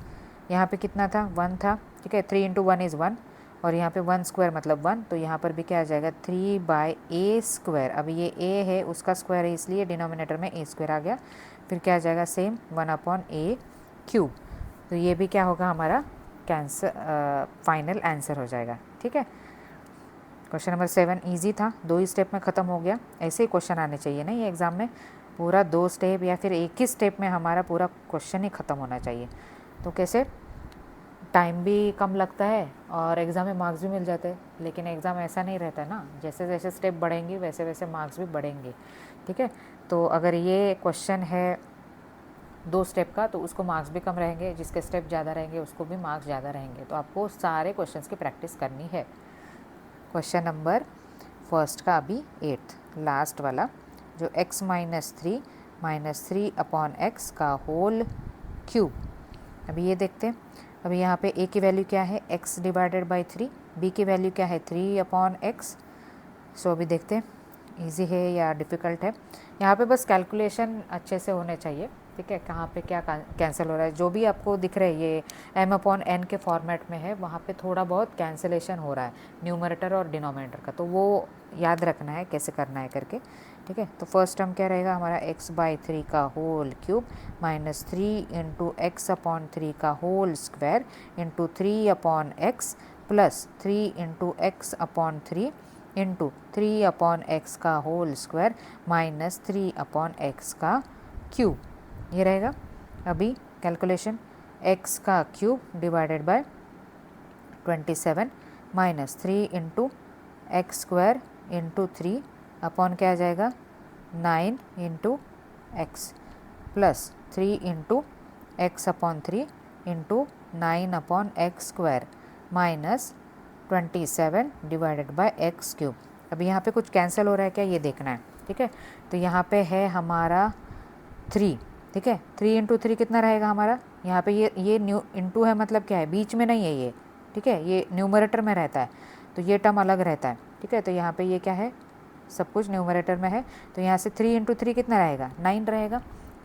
यहाँ पे कितना था 1 था। ठीक है, 3 इंटू 1 इज़ 1 और यहाँ पे 1 स्क्वायर मतलब 1, तो यहाँ पर भी क्या आ जाएगा 3/a स्क्वायर। अब ये a है उसका स्क्वायर है इसलिए डिनोमिनेटर में a स्क्वायर आ गया, फिर क्या आ जाएगा सेम 1/a क्यूब। तो ये भी क्या होगा हमारा फाइनल आंसर हो जाएगा। ठीक है, क्वेश्चन नंबर 7 इजी था, 2 ही स्टेप में ख़त्म हो गया। ऐसे ही क्वेश्चन आने चाहिए ना ये एग्ज़ाम में, पूरा 2 स्टेप या फिर एक ही स्टेप में हमारा पूरा क्वेश्चन ही ख़त्म होना चाहिए। तो कैसे टाइम भी कम लगता है और एग्ज़ाम में मार्क्स भी मिल जाते हैं, लेकिन एग्ज़ाम ऐसा नहीं रहता ना, जैसे जैसे स्टेप बढ़ेंगे वैसे वैसे मार्क्स भी बढ़ेंगे। ठीक है, तो अगर ये क्वेश्चन है 2 स्टेप का तो उसको मार्क्स भी कम रहेंगे, जिसके स्टेप ज़्यादा रहेंगे उसको भी मार्क्स ज़्यादा रहेंगे। तो आपको सारे क्वेश्चंस की प्रैक्टिस करनी है। क्वेश्चन नंबर फर्स्ट का अभी 8th लास्ट वाला, जो x माइनस 3/x का होल क्यूब। अभी ये देखते हैं, अभी यहाँ पे a की वैल्यू क्या है x डिवाइडेड बाई 3, b की वैल्यू क्या है 3/x। सो अभी देखते हैं इजी है या डिफ़िकल्ट है। यहाँ पे बस कैलकुलेशन अच्छे से होने चाहिए। ठीक है, कहाँ पे क्या कैंसिल हो रहा है, जो भी आपको दिख रहा है ये m/n के फॉर्मेट में है, वहाँ पे थोड़ा बहुत कैंसिलेशन हो रहा है न्यूमरेटर और डिनोमिनेटर का, तो वो याद रखना है कैसे करना है करके। ठीक है, तो फर्स्ट टर्म क्या रहेगा हमारा x/3 का whole cube minus 3 into x/3 का whole square into 3/x plus 3 into x/3 into 3/x का होल स्क्वायर माइनस 3/x का क्यूब, ये रहेगा। अभी कैलकुलेशन x का cube divided by 27 minus 3 into x square into 3 upon क्या आ जाएगा 9 into x plus 3 into x/3 into 9/x square minus 27 divided by x cube. अभी यहाँ पे कुछ कैंसिल हो रहा है क्या, ये देखना है। ठीक है, तो यहाँ पे है हमारा 3। ठीक है, 3 इंटू 3 कितना रहेगा हमारा, यहाँ पे ये न्यू इंटू है मतलब क्या है बीच में नहीं है ये। ठीक है, ये न्यूमरेटर में रहता है तो ये टर्म अलग रहता है। ठीक है, तो यहाँ पे ये क्या है सब कुछ न्यूमरेटर में है, तो यहाँ से 3 इंटू 3 कितना रहेगा 9 रहेगा,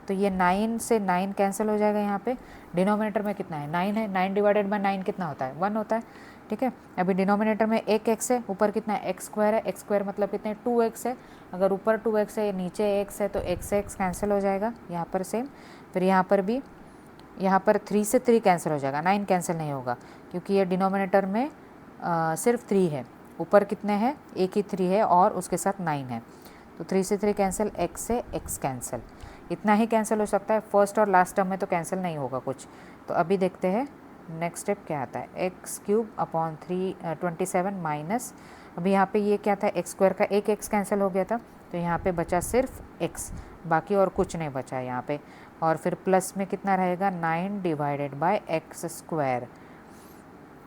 तो ये 9 से 9 कैंसिल हो जाएगा। यहाँ पे डिनोमिनेटर में कितना है 9 है, 9 डिवाइडेड बाय 9 कितना होता है 1 होता है। ठीक है, अभी डिनोमिनेटर में एक x है, ऊपर कितना है एक्स स्क्वायर है, एक्स स्क्वायर मतलब कितने 2x है, अगर ऊपर 2x है नीचे x है तो x कैंसिल हो जाएगा यहाँ पर सेम। फिर यहाँ पर भी, यहाँ पर 3 से 3 कैंसिल हो जाएगा, 9 कैंसिल नहीं होगा क्योंकि ये डिनोमिनेटर में सिर्फ 3 है, ऊपर कितने हैं एक ही 3 है और उसके साथ 9 है, तो 3 से 3 कैंसिल, x से x कैंसिल, इतना ही कैंसिल हो सकता है। फर्स्ट और लास्ट टर्म में तो कैंसिल नहीं होगा कुछ। तो अभी देखते हैं नेक्स्ट स्टेप क्या आता है, एक्स क्यूब अपॉन 27 माइनस, अभी यहाँ पे ये क्या था एक्स स्क्वायर का एक एक्स कैंसिल हो गया था, तो यहाँ पे बचा सिर्फ एक्स, बाकी और कुछ नहीं बचा यहाँ पे। और फिर प्लस में कितना रहेगा 9 divided by x square,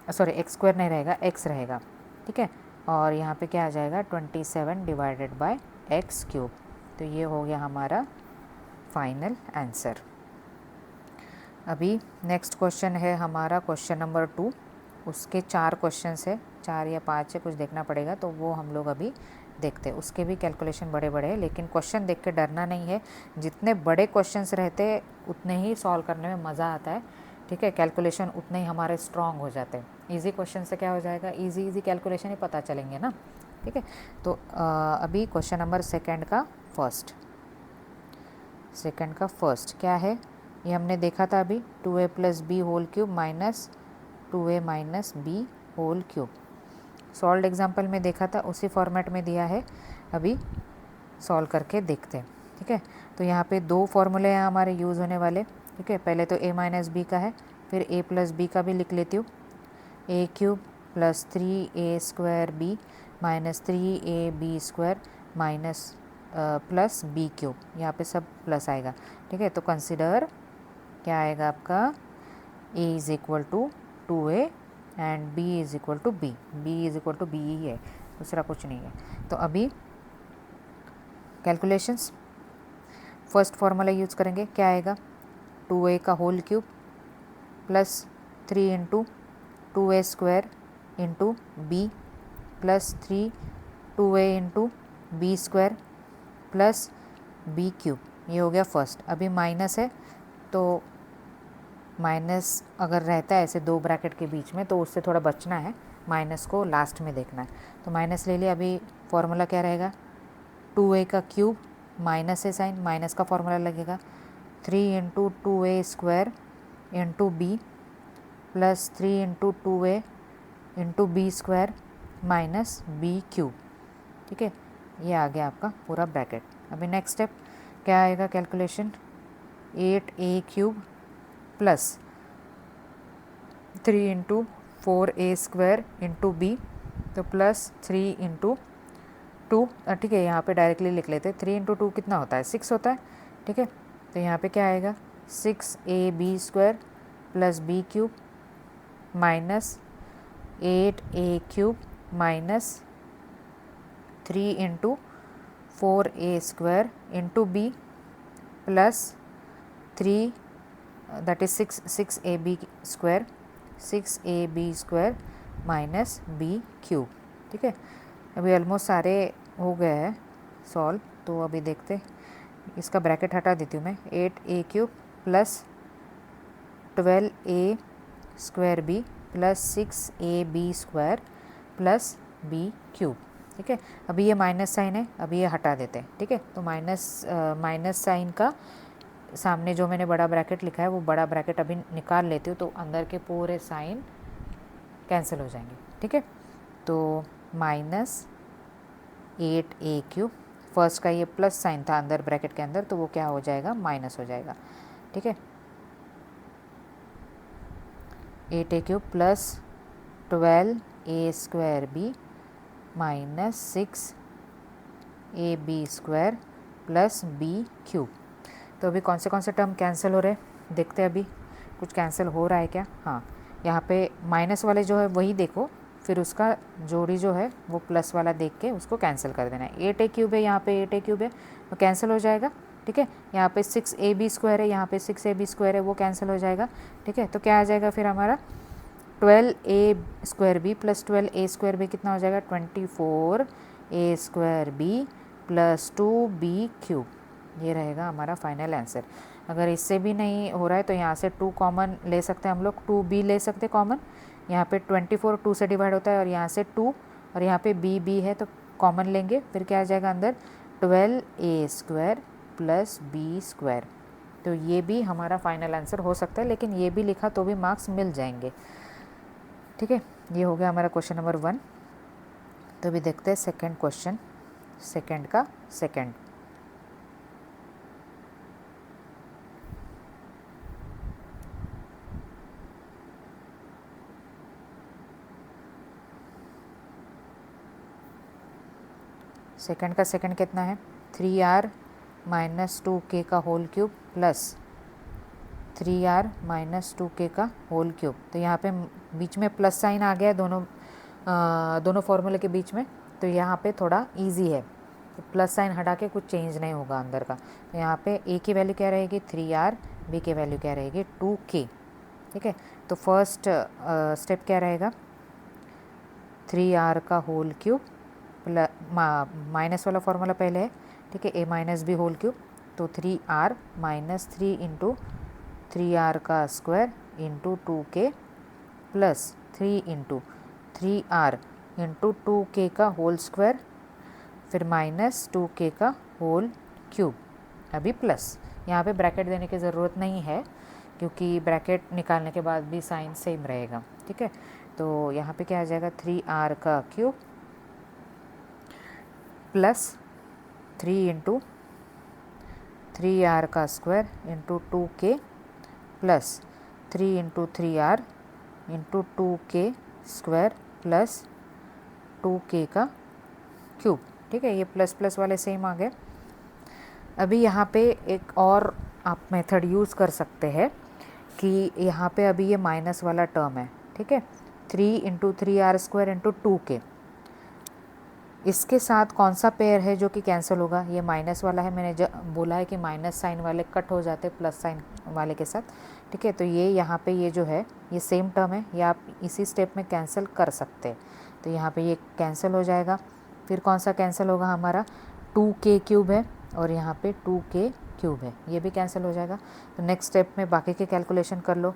sorry x square नहीं रहेगा एक्स रहेगा। ठीक है, और यहाँ पे क्या आ जाएगा 27 डिवाइडेड बाय एक्स क्यूब। तो ये हो गया हमारा फाइनल आंसर। अभी नेक्स्ट क्वेश्चन है हमारा क्वेश्चन नंबर 2, उसके 4 क्वेश्चंस है, 4 या 5 है कुछ देखना पड़ेगा, तो वो हम लोग अभी देखते हैं। उसके भी कैलकुलेशन बड़े बड़े हैं, लेकिन क्वेश्चन देख के डरना नहीं है, जितने बड़े क्वेश्चंस रहते उतने ही सॉल्व करने में मज़ा आता है। ठीक है, कैलकुलेशन उतने ही हमारे स्ट्रॉन्ग हो जाते हैं। ईजी क्वेश्चन से क्या हो जाएगा, ईजी कैलकुलेशन ही पता चलेंगे ना, ठीक है। तो अभी क्वेश्चन नंबर सेकंड का फर्स्ट क्या है, ये हमने देखा था अभी 2a + b whole cube minus 2a माइनस b whole cube. Solve example में देखा था, उसी फॉर्मेट में दिया है, अभी सॉल्व करके देखते हैं। ठीक है, तो यहाँ पे दो फॉर्मूले हैं हमारे यूज़ होने वाले। ठीक है, पहले तो a माइनस बी का है, फिर a + b का भी लिख लेती हूँ। a cube + 3a² b minus 3ab² minus plus B cube, यहाँ पे सब प्लस आएगा। ठीक है, तो कंसिडर क्या आएगा आपका, a = 2a and b = b, b = b ही है, दूसरा कुछ नहीं है। तो अभी कैलकुलेशंस, फर्स्ट फार्मूला यूज़ करेंगे, क्या आएगा, 2a का whole cube plus 3 × 2a² into b प्लस 3 2a × b² plus b cube, ये हो गया फर्स्ट। अभी माइनस है, तो माइनस अगर रहता है ऐसे दो ब्रैकेट के बीच में तो उससे थोड़ा बचना है, माइनस को लास्ट में देखना है। तो माइनस ले लिया। अभी फॉर्मूला क्या रहेगा, 2a का क्यूब, माइनस है साइन, माइनस का फॉर्मूला लगेगा 3 × 2a² इंटू b प्लस 3 × 2a into b² minus b cube. ठीक है, ये आ गया आपका पूरा ब्रैकेट। अभी नेक्स्ट स्टेप क्या आएगा calculation, 8a³ plus 3 × 4a² into b, तो प्लस 3 × 2, ठीक है, यहाँ पे डायरेक्टली लिख लेते हैं। 3 × 2 कितना होता है, 6 होता है। ठीक है, तो यहाँ पे क्या आएगा, 6ab² plus b cube minus 8a³ minus 3 × 4a² into b प्लस 3, that is 6ab² minus b cube. ठीक है, अभी ऑलमोस्ट सारे हो गए हैं सॉल्व। तो अभी देखते, इसका ब्रैकेट हटा देती हूँ मैं, 8a³ plus 12a² plus 6ab² plus b cube. ठीक है, अभी ये माइनस साइन है, अभी ये हटा देते हैं। ठीक है, तो माइनस साइन का सामने जो मैंने बड़ा ब्रैकेट लिखा है वो बड़ा ब्रैकेट अभी निकाल लेती हूँ, तो अंदर के पूरे साइन कैंसिल हो जाएंगे। ठीक है, तो माइनस 8a³, फर्स्ट का ये प्लस साइन था अंदर ब्रैकेट के अंदर, तो वो क्या हो जाएगा, माइनस हो जाएगा। ठीक है, 8a³ plus 12a² minus 6ab² plus b cube. तो अभी कौन से टर्म कैंसिल हो रहे हैं देखते हैं, अभी कुछ कैंसिल हो रहा है क्या। हाँ, यहाँ पे माइनस वाले जो है वही देखो, फिर उसका जोड़ी जो है वो प्लस वाला देख के उसको कैंसिल कर देना है। 8a³ है, यहाँ पे 8a³ है, वो कैंसिल हो जाएगा। ठीक है, यहाँ पे 6ab² है, यहाँ पे 6ab² है, वो कैंसिल हो जाएगा। ठीक है, तो क्या आ जाएगा फिर हमारा, 12a² प्लस 12a² कितना हो जाएगा, 24a² प्लस 2b³। ये रहेगा हमारा फाइनल आंसर। अगर इससे भी नहीं हो रहा है तो यहाँ से 2 कॉमन ले सकते हैं हम लोग, 2b ले सकते हैं कॉमन। यहाँ पे 24 2 से डिवाइड होता है और यहाँ से 2, और यहाँ पे b है तो कॉमन लेंगे, फिर क्या आ जाएगा अंदर, 12a² प्लस b²। तो ये भी हमारा फाइनल आंसर हो सकता है, लेकिन ये भी लिखा तो भी मार्क्स मिल जाएंगे। ठीक है, ये हो गया हमारा क्वेश्चन नंबर 1। तो अभी देखते हैं सेकंड क्वेश्चन, सेकंड का सेकंड। सेकंड का सेकंड कितना है, 3r माइनस 2k का whole cube plus 3r minus 2k का होल क्यूब। तो यहाँ पे बीच में प्लस साइन आ गया दोनों फॉर्मूले के बीच में, तो यहाँ पे थोड़ा इजी है, तो प्लस साइन हटा के कुछ चेंज नहीं होगा अंदर का। तो यहाँ पे a की वैल्यू क्या रहेगी 3r, b की वैल्यू क्या रहेगी 2k। ठीक है, तो फर्स्ट स्टेप क्या रहेगा, 3r का होल क्यूब माइनस वाला फॉर्मूला पहले है। ठीक है, a minus B whole cube, तो 3r माइनस 3 × 3r का square into 2k plus 3 × 3r into 2k का होल स्क्वायर, फिर माइनस 2k का होल क्यूब, अभी प्लस। यहाँ पे ब्रैकेट देने की ज़रूरत नहीं है क्योंकि ब्रैकेट निकालने के बाद भी साइन सेम रहेगा, ठीक है। तो यहाँ पे क्या आ जाएगा 3r का क्यूब प्लस 3 इंटू 3r का square into 2k plus 3 into 3r into 2k square plus 2k का क्यूब, ठीक है। ये प्लस प्लस वाले सेम आ गए। अभी यहाँ पे एक और आप मेथड यूज़ कर सकते हैं कि यहाँ पे अभी ये माइनस वाला टर्म है, ठीक है, 3 into 3r square into 2k, इसके साथ कौन सा पेयर है जो कि कैंसिल होगा? ये माइनस वाला है। मैंने बोला है कि माइनस साइन वाले कट हो जाते प्लस साइन वाले के साथ, ठीक है। तो ये यहाँ पे ये जो है ये सेम टर्म है, ये आप इसी स्टेप में कैंसिल कर सकते हैं। तो यहाँ पे ये कैंसिल हो जाएगा। फिर कौन सा कैंसिल होगा? हमारा 2k क्यूब है और यहाँ पे 2k क्यूब है, ये भी कैंसिल हो जाएगा। तो नेक्स्ट स्टेप में बाकी के कैलकुलेशन कर लो।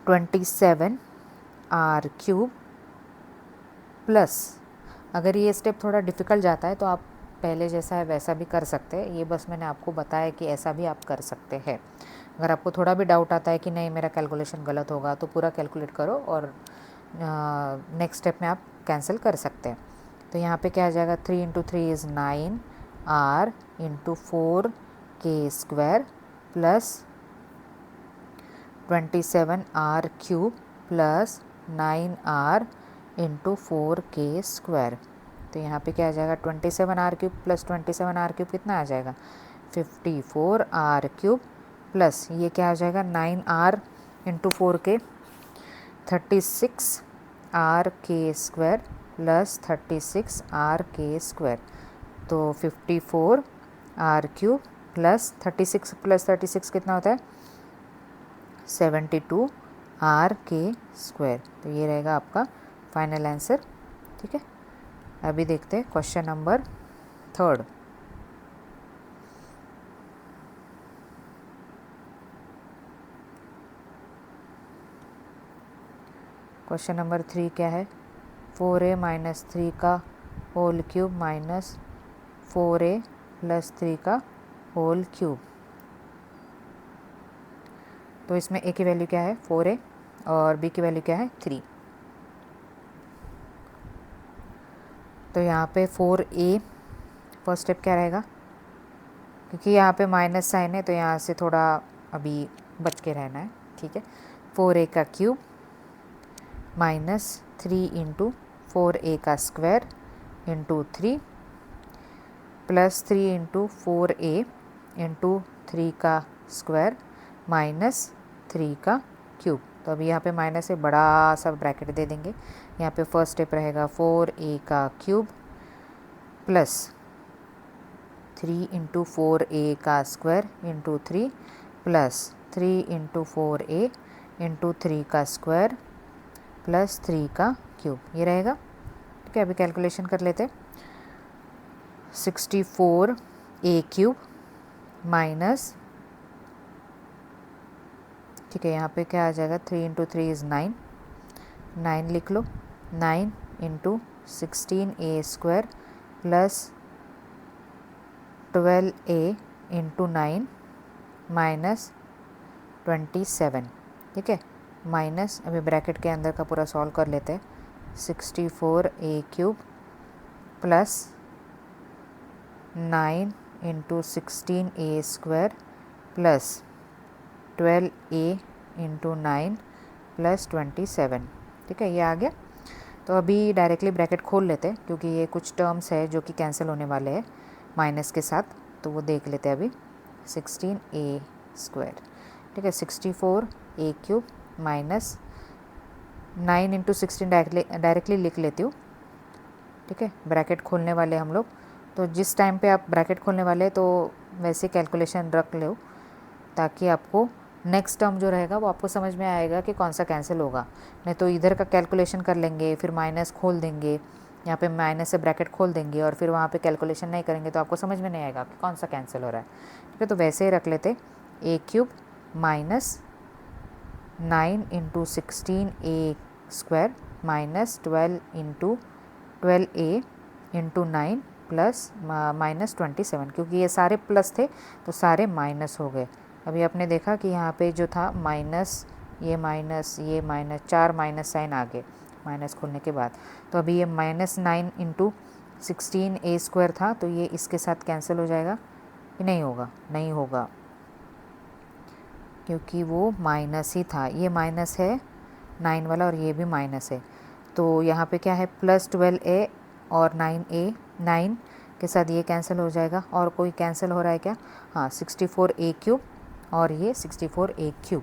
27r क्यूब प्लस, अगर ये स्टेप थोड़ा डिफ़िकल्ट जाता है तो आप पहले जैसा है वैसा भी कर सकते हैं। ये बस मैंने आपको बताया कि ऐसा भी आप कर सकते हैं। अगर आपको थोड़ा भी डाउट आता है कि नहीं मेरा कैलकुलेशन गलत होगा, तो पूरा कैलकुलेट करो और नेक्स्ट स्टेप में आप कैंसिल कर सकते हैं। तो यहाँ पे क्या आ जाएगा 3 into 3 is 9r into 4k square plus 27r cube plus 9r into 4k square. तो यहाँ पे क्या आ जाएगा 27r cube plus 27r cube कितना आ जाएगा 54r क्यूब प्लस ये क्या आ जाएगा 9r into 4k 36rk square plus 36rk square. तो 54r क्यूब प्लस 36 कितना होता है 72rk स्क्वायर। तो ये रहेगा आपका फाइनल आंसर, ठीक है। अभी देखते हैं क्वेश्चन नंबर 3। क्वेश्चन नंबर 3 क्या है 4a माइनस 3 का whole cube minus 4a plus 3 का होल क्यूब। तो इसमें a की वैल्यू क्या है 4a और b की वैल्यू क्या है 3। तो यहाँ पे 4a फर्स्ट स्टेप क्या रहेगा, क्योंकि यहाँ पे माइनस साइन है तो यहाँ से थोड़ा अभी बच के रहना है, ठीक है। 4a का क्यूब माइनस 3 इंटू 4a का square into 3 plus 3 into 4a into 3 का स्क्वायर माइनस 3 का क्यूब। तो अभी यहाँ पे माइनस से बड़ा सा ब्रैकेट दे देंगे। यहाँ पे फर्स्ट स्टेप रहेगा 4a का क्यूब प्लस 3 इंटू 4a का square into 3 plus 3 into 4a into 3 का स्क्वायर प्लस 3 का क्यूब, ये रहेगा, ठीक है। अभी कैलकुलेशन कर लेते 64a क्यूब माइनस, ठीक है, यहाँ पे क्या आ जाएगा 3 इंटू 3 इज़ 9, 9 लिख लो, 9 into 16a square plus 12a into 9 minus 27, ठीक है, माइनस अभी ब्रैकेट के अंदर का पूरा सॉल्व कर लेते हैं 64a cube plus 9 into 16a square plus 12a into 9 plus 27, ठीक है, ये आ गया। तो अभी डायरेक्टली ब्रैकेट खोल लेते हैं क्योंकि ये कुछ टर्म्स है जो कि कैंसिल होने वाले हैं माइनस के साथ, तो वो देख लेते हैं अभी। 16a स्क्वायर, ठीक है, 64a cube minus 9 into 16 directly लिख लेती हूँ, ठीक है। ब्रैकेट खोलने वाले हम लोग, तो जिस टाइम पे आप ब्रैकेट खोलने वाले तो वैसे कैलकुलेशन रख लो ताकि आपको नेक्स्ट टर्म जो रहेगा वो आपको समझ में आएगा कि कौन सा कैंसिल होगा। नहीं तो इधर का कैलकुलेशन कर लेंगे फिर माइनस खोल देंगे, यहाँ पे माइनस से ब्रैकेट खोल देंगे और फिर वहाँ पे कैलकुलेशन नहीं करेंगे तो आपको समझ में नहीं आएगा कि कौन सा कैंसिल हो रहा है, ठीक है। तो वैसे ही रख लेते a cube minus 9 into 16a square minus 12 into 9 plus minus 27, क्योंकि ये सारे प्लस थे तो सारे माइनस हो गए। अभी आपने देखा कि यहाँ पे जो था माइनस, ये माइनस, ये माइनस, 4 माइनस साइन आ गए माइनस खोलने के बाद। तो अभी ये -9 इंटू 16a² था, तो ये इसके साथ कैंसिल हो जाएगा कि नहीं होगा? नहीं होगा, क्योंकि वो माइनस ही था। ये माइनस है 9 वाला और ये भी माइनस है। तो यहाँ पे क्या है, +12a और 9 के साथ ये कैंसिल हो जाएगा। और कोई कैंसिल हो रहा है क्या? हाँ, 64a³ और ये 64a³।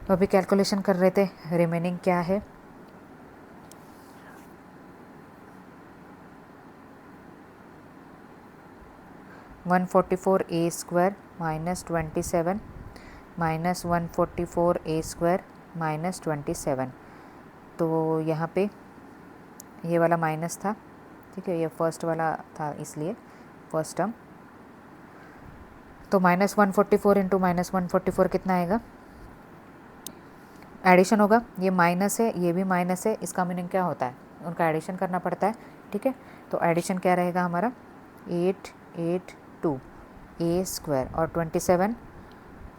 तो अभी कैलकुलेशन कर रहे थे, रिमेनिंग क्या है, (144a² - 27) माइनस 144a² - 27। तो यहाँ पे ये वाला माइनस था, ठीक है, ये फर्स्ट वाला था इसलिए फर्स्ट टर्म। तो -144 इंटू -144 कितना आएगा? एडिशन होगा, ये माइनस है, ये भी माइनस है, इसका मीनिंग क्या होता है? उनका एडिशन करना पड़ता है, ठीक है। तो एडिशन क्या रहेगा हमारा? 882a² और 27,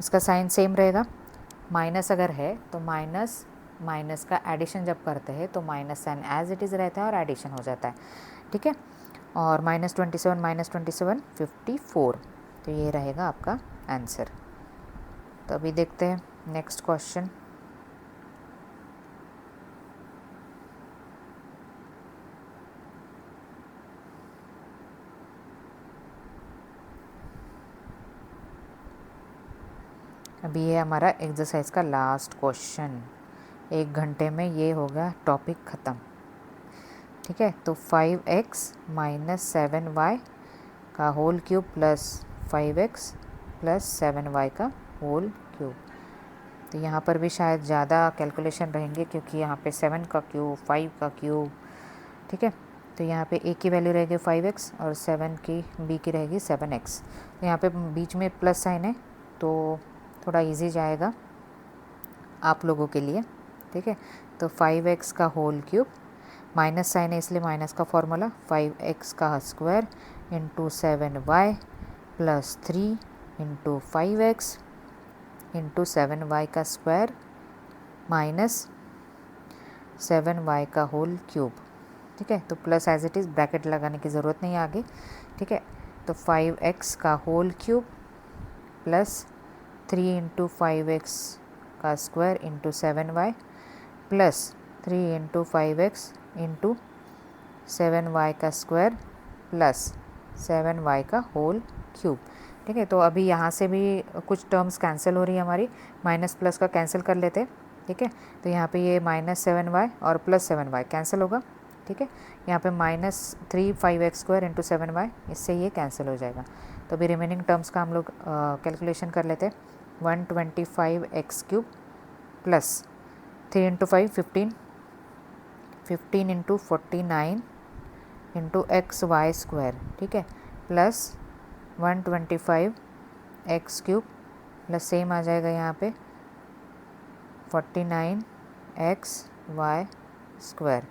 इसका साइन सेम रहेगा। माइनस अगर है तो माइनस माइनस का एडिशन जब करते हैं तो minus sign as it is रहता है और एडिशन हो जाता है, ठीक है। और -27 - 27 54। तो ये रहेगा आपका आंसर। तो अभी देखते हैं नेक्स्ट क्वेश्चन। अभी ये हमारा एक्सरसाइज का लास्ट क्वेश्चन। 1 घंटे में ये हो गया टॉपिक ख़त्म, ठीक है। तो 5x - 7y का whole cube plus 5x plus 7y का होल क्यूब। तो यहाँ पर भी शायद ज़्यादा कैलकुलेशन रहेंगे, क्योंकि यहाँ पे 7 का क्यूब, 5 का क्यूब, ठीक है। तो यहाँ पे a की वैल्यू रहेगी 5x और 7 की, b की रहेगी 7x। तो यहाँ पे बीच में प्लस साइन है तो थोड़ा इजी जाएगा आप लोगों के लिए, ठीक है। तो 5x का होल क्यूब, माइनस साइन है इसलिए माइनस का फॉर्मूला, 5x का square into 7y plus 3 into 5x into 7y का स्क्वायर माइनस 7y का होल क्यूब, ठीक है। तो plus as it is, bracket लगाने की ज़रूरत नहीं है आगे, ठीक है। तो 5x का whole cube plus 3 into 5x का square into 7y plus 3 into 5x into 7y का स्क्वायर प्लस 7y का होल क्यूब, ठीक है। तो अभी यहाँ से भी कुछ टर्म्स कैंसिल हो रही है हमारी, माइनस प्लस का कैंसिल कर लेते हैं, ठीक है। तो यहाँ पे ये -7y और +7y कैंसिल होगा, ठीक है। यहाँ पे -3 5x² इंटू 7y, इससे ये कैंसिल हो जाएगा। तो अभी रिमेनिंग टर्म्स का हम लोग कैलकुलेशन कर लेते हैं। 125x³ plus 3 into 5 15, 15 into 49 into XY², ठीक है, प्लस 125x³ प्लस सेम आ जाएगा यहाँ पे 49XY²।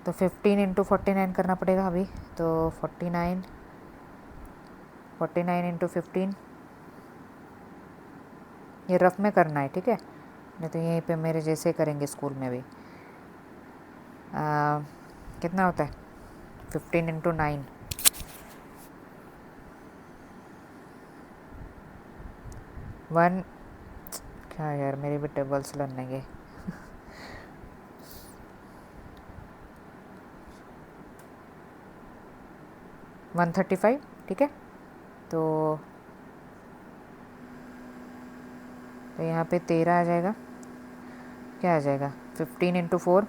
तो 15 इंटू 49 करना पड़ेगा अभी, तो 49 इंटू 15, ये रफ में करना है, ठीक है, नहीं तो यहीं पे मेरे जैसे करेंगे स्कूल में भी। कितना होता है 15 इंटू 9, 1, क्या यार मेरी भी टेबल्स लड़नेंगे। 135, ठीक है। तो यहाँ पे 13 आ जाएगा, क्या आ जाएगा 15 इंटू 4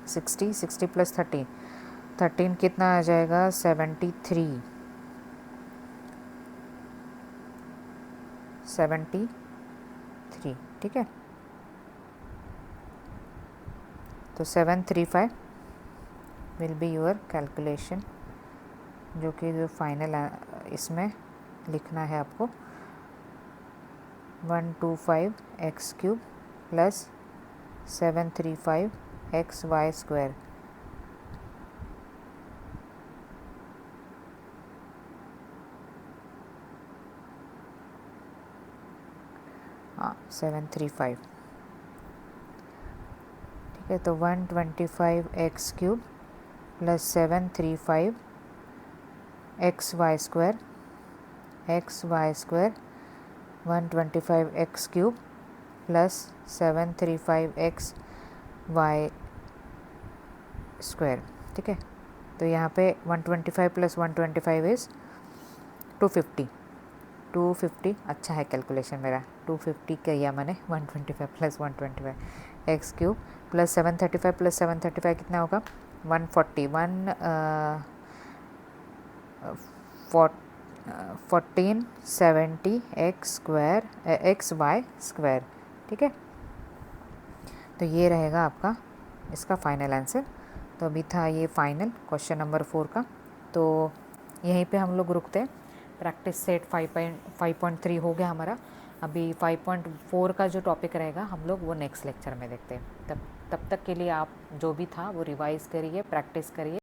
60, 60 प्लस 13, 13 कितना आ जाएगा 73, 73, ठीक है। तो 735 विल बी योर कैलकुलेशन, जो कि जो फाइनल इसमें लिखना है आपको। 125x³ plus 735 X Y square, हाँ 735, ठीक है। तो 125 X cube plus 735 X Y square, 125 X cube plus 735 X Y square, ठीक है। तो यहाँ पे 125 प्लस 125 इज़ 250, 250, अच्छा है कैलकुलेशन मेरा, 250 किया मैंने। 125 plus 125 X cube plus 735 plus 735 कितना होगा 141, 1470 X square X Y square, ठीक है। तो ये रहेगा आपका इसका फाइनल आंसर। तो अभी था ये फाइनल क्वेश्चन नंबर 4 का। तो यहीं पे हम लोग रुकते हैं। प्रैक्टिस सेट 5.3 हो गया हमारा। अभी 5.4 का जो टॉपिक रहेगा हम लोग वो नेक्स्ट लेक्चर में देखते हैं। तब तक के लिए आप जो भी था वो रिवाइज़ करिए, प्रैक्टिस करिए।